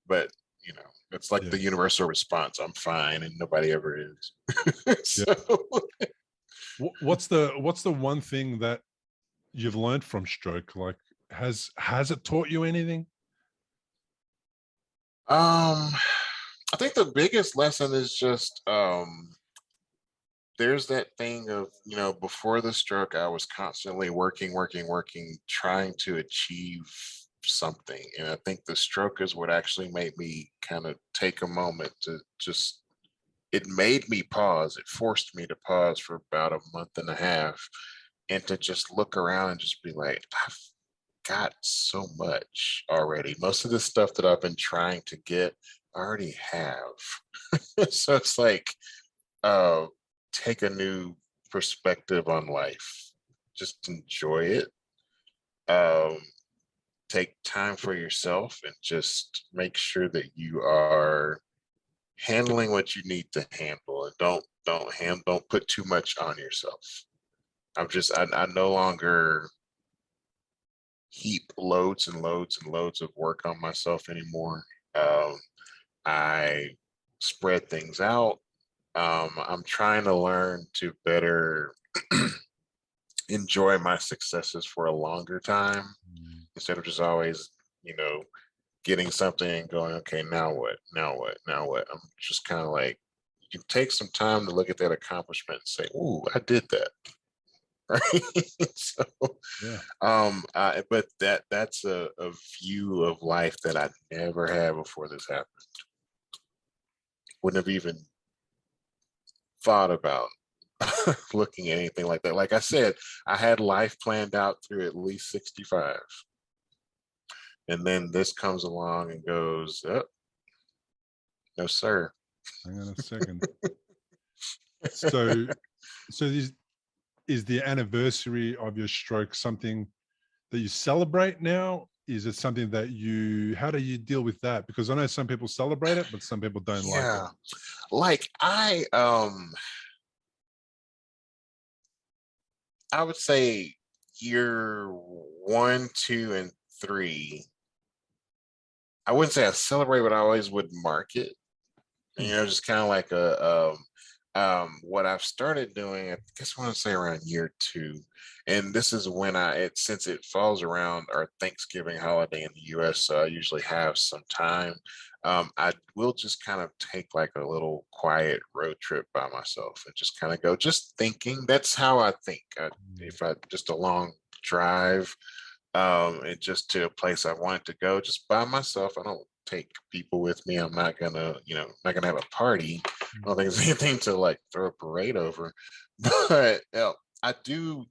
But you know, it's like the universal response. I'm fine, and nobody ever is. So what's the one thing that you've learned from stroke? Like, has it taught you anything? I think the biggest lesson is just there's that thing of, you know, before the stroke, I was constantly working, trying to achieve something. And I think the stroke is what actually made me kind of take a moment to just, it made me pause. It forced me to pause for about a month and a half and to just look around and just be like, I've got so much already. Most of the stuff that I've been trying to get, I already have. So it's like, uh, take a new perspective on life. Just enjoy it. Um, take time for yourself and just make sure that you are handling what you need to handle, and don't put too much on yourself. I no longer heap loads and loads and loads of work on myself anymore. I spread things out. I'm trying to learn to better enjoy my successes for a longer time instead of just always, you know, getting something and going, okay, now what? Now what? Now what? I'm just kind of like, you can take some time to look at that accomplishment and say, ooh, I did that. Right. So, but that's a view of life that I never had before this happened. Wouldn't have even thought about looking at anything like that. Like I said, I had life planned out through at least 65. And then this comes along and goes, oh, no, sir. Hang on a second. So is the anniversary of your stroke something that you celebrate now? Is it something that how do you deal with that? Because I know some people celebrate it, but some people don't like it. Like I would say year 1, 2, and 3. I wouldn't say I celebrate, but I always would mark it. You know, just kind of like What I've started doing, I guess I want to say around year 2, and this is when since it falls around our Thanksgiving holiday in the US, so I usually have some time. I will just kind of take like a little quiet road trip by myself and just kind of go, just thinking. That's how I think. If I just a long drive, and just to a place I wanted to go just by myself. I don't take people with me. I'm not gonna, not gonna have a party. I don't think it's anything to like throw a parade over, but I do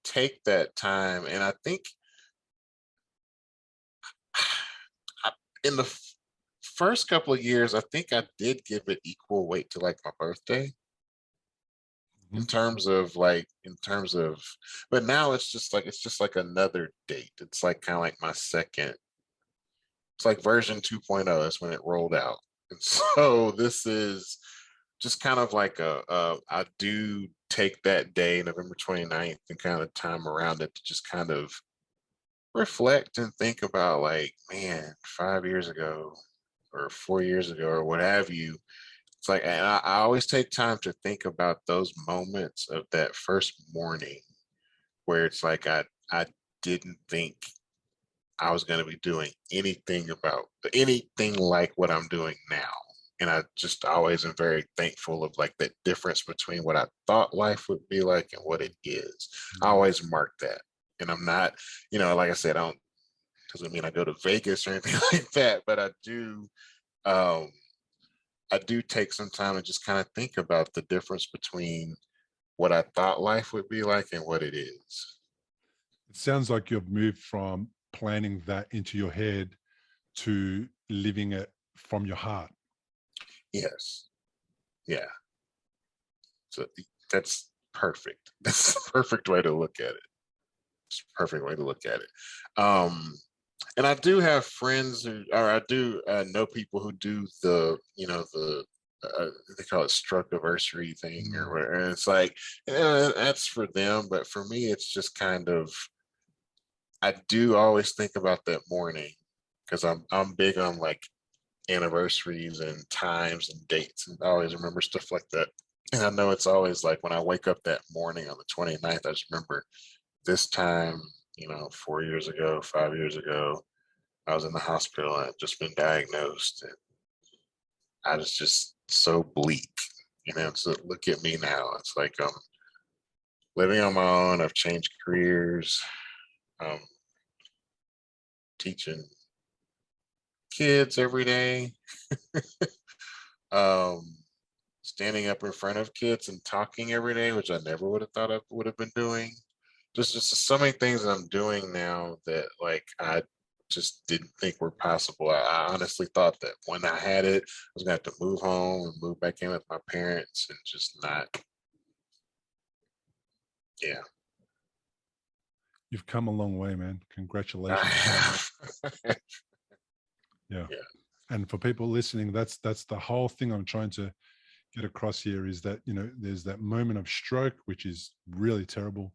take that time, and I think I, in the first couple of years, I think I did give it equal weight to like my birthday in terms of, but now it's just like another date. It's like kind of like my second. It's like version 2.0 is when it rolled out. And so this is just kind of like I do take that day, November 29th, and kind of time around it to just kind of reflect and think about like, man, 5 years ago or 4 years ago or what have you. It's like, and I always take time to think about those moments of that first morning where it's like I didn't think I was going to be doing anything like what I'm doing now. And I just always am very thankful of like the difference between what I thought life would be like and what it is. I always mark that. And I'm not, like I said, I don't, doesn't mean I go to Vegas or anything like that, but um, I do take some time and just kind of think about the difference between what I thought life would be like and what it is. It sounds like you've moved from planning that into your head to living it from your heart. Yes. Yeah. So that's perfect. That's the perfect way to look at it. It's a perfect way to look at it. And I do have friends or I do know people who do they call it stroke anniversary thing or whatever. And it's like, that's for them. But for me, it's just kind of, I do always think about that morning because I'm big on like anniversaries and times and dates, and I always remember stuff like that. And I know it's always like when I wake up that morning on the 29th, I just remember this time, 4 years ago, 5 years ago, I was in the hospital and I'd just been diagnosed, and I was just so bleak. So look at me now. It's like I'm living on my own. I've changed careers. Um, teaching kids every day. um, Standing up in front of kids and talking every day, which I never would have thought I would have been doing. Just so many things that I'm doing now that like I just didn't think were possible. I honestly thought that when I had it, I was gonna have to move home and move back in with my parents and just not. Yeah. You've come a long way, man. I Congratulations. have. Yeah. Yeah. And for people listening, that's the whole thing I'm trying to get across here is that, there's that moment of stroke, which is really terrible.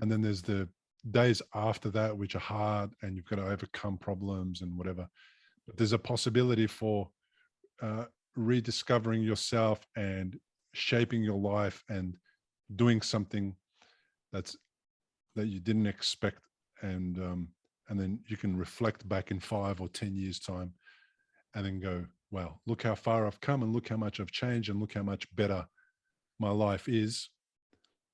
And then there's the days after that, which are hard and you've got to overcome problems and whatever. But there's a possibility for rediscovering yourself and shaping your life and doing something that you didn't expect, and then you can reflect back in 5 or 10 years time and then go, wow, look how far I've come and look how much I've changed and look how much better my life is,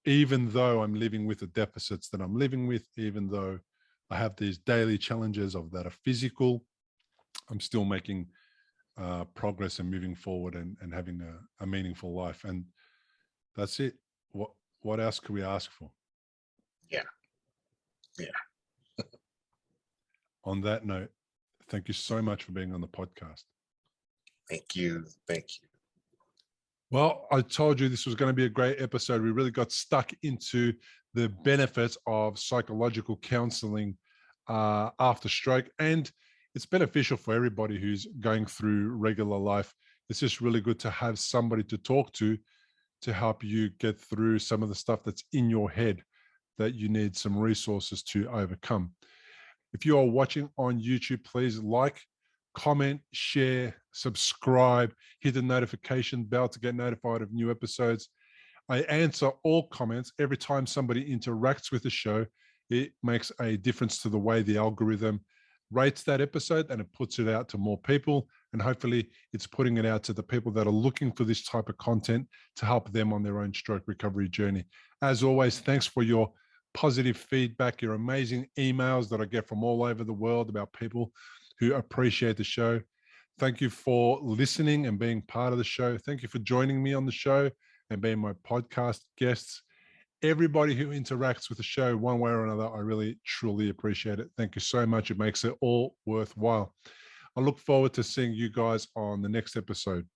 even though I'm living with the deficits that I'm living with, even though I have these daily challenges that are physical, I'm still making progress and moving forward and having a meaningful life. And that's it. What else could we ask for? Yeah. Yeah. On that note, thank you so much for being on the podcast. Thank you. Thank you. Well, I told you this was going to be a great episode. We really got stuck into the benefits of psychological counseling after stroke, and it's beneficial for everybody who's going through regular life. It's just really good to have somebody to talk to help you get through some of the stuff that's in your head that you need some resources to overcome. If you are watching on YouTube, please like, comment, share, subscribe, hit the notification bell to get notified of new episodes. I answer all comments. Every time somebody interacts with the show, it makes a difference to the way the algorithm rates that episode, and it puts it out to more people. And hopefully it's putting it out to the people that are looking for this type of content to help them on their own stroke recovery journey. As always, thanks for your positive feedback, your amazing emails that I get from all over the world about people who appreciate the show. Thank you for listening and being part of the show. Thank you for joining me on the show and being my podcast guests. Everybody who interacts with the show one way or another, I really, truly appreciate it. Thank you so much. It makes it all worthwhile. I look forward to seeing you guys on the next episode.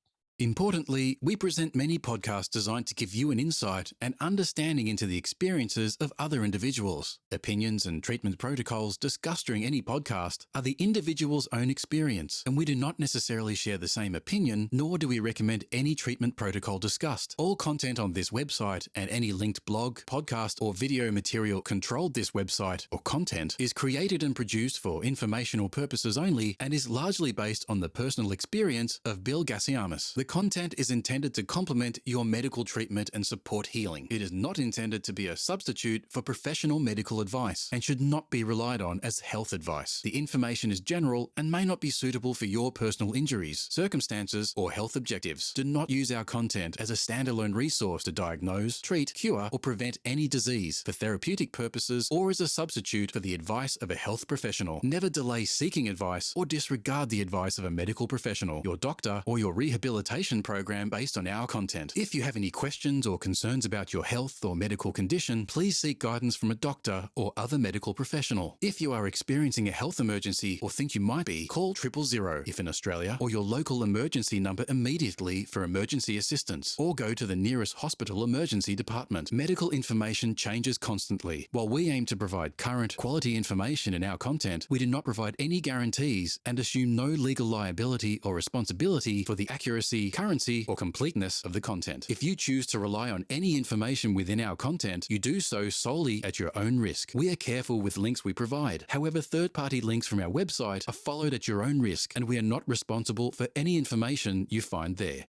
Importantly, we present many podcasts designed to give you an insight and understanding into the experiences of other individuals. Opinions and treatment protocols discussed during any podcast are the individual's own experience, and we do not necessarily share the same opinion, nor do we recommend any treatment protocol discussed. All content on this website and any linked blog, podcast, or video material controlled this website or content is created and produced for informational purposes only and is largely based on the personal experience of Bill Gassiamis. The content is intended to complement your medical treatment and support healing. It is not intended to be a substitute for professional medical advice and should not be relied on as health advice. The information is general and may not be suitable for your personal injuries, circumstances, or health objectives. Do not use our content as a standalone resource to diagnose, treat, cure, or prevent any disease for therapeutic purposes or as a substitute for the advice of a health professional. Never delay seeking advice or disregard the advice of a medical professional, your doctor, or your rehabilitation program based on our content. If you have any questions or concerns about your health or medical condition, please seek guidance from a doctor or other medical professional. If you are experiencing a health emergency or think you might be, call 000 if in Australia, or your local emergency number immediately for emergency assistance, or go to the nearest hospital emergency department. Medical information changes constantly. While we aim to provide current, quality information in our content, we do not provide any guarantees and assume no legal liability or responsibility for the accuracy, currency, or completeness of the content. If you choose to rely on any information within our content, you do so solely at your own risk. We are careful with links we provide. However, third-party links from our website are followed at your own risk, and we are not responsible for any information you find there.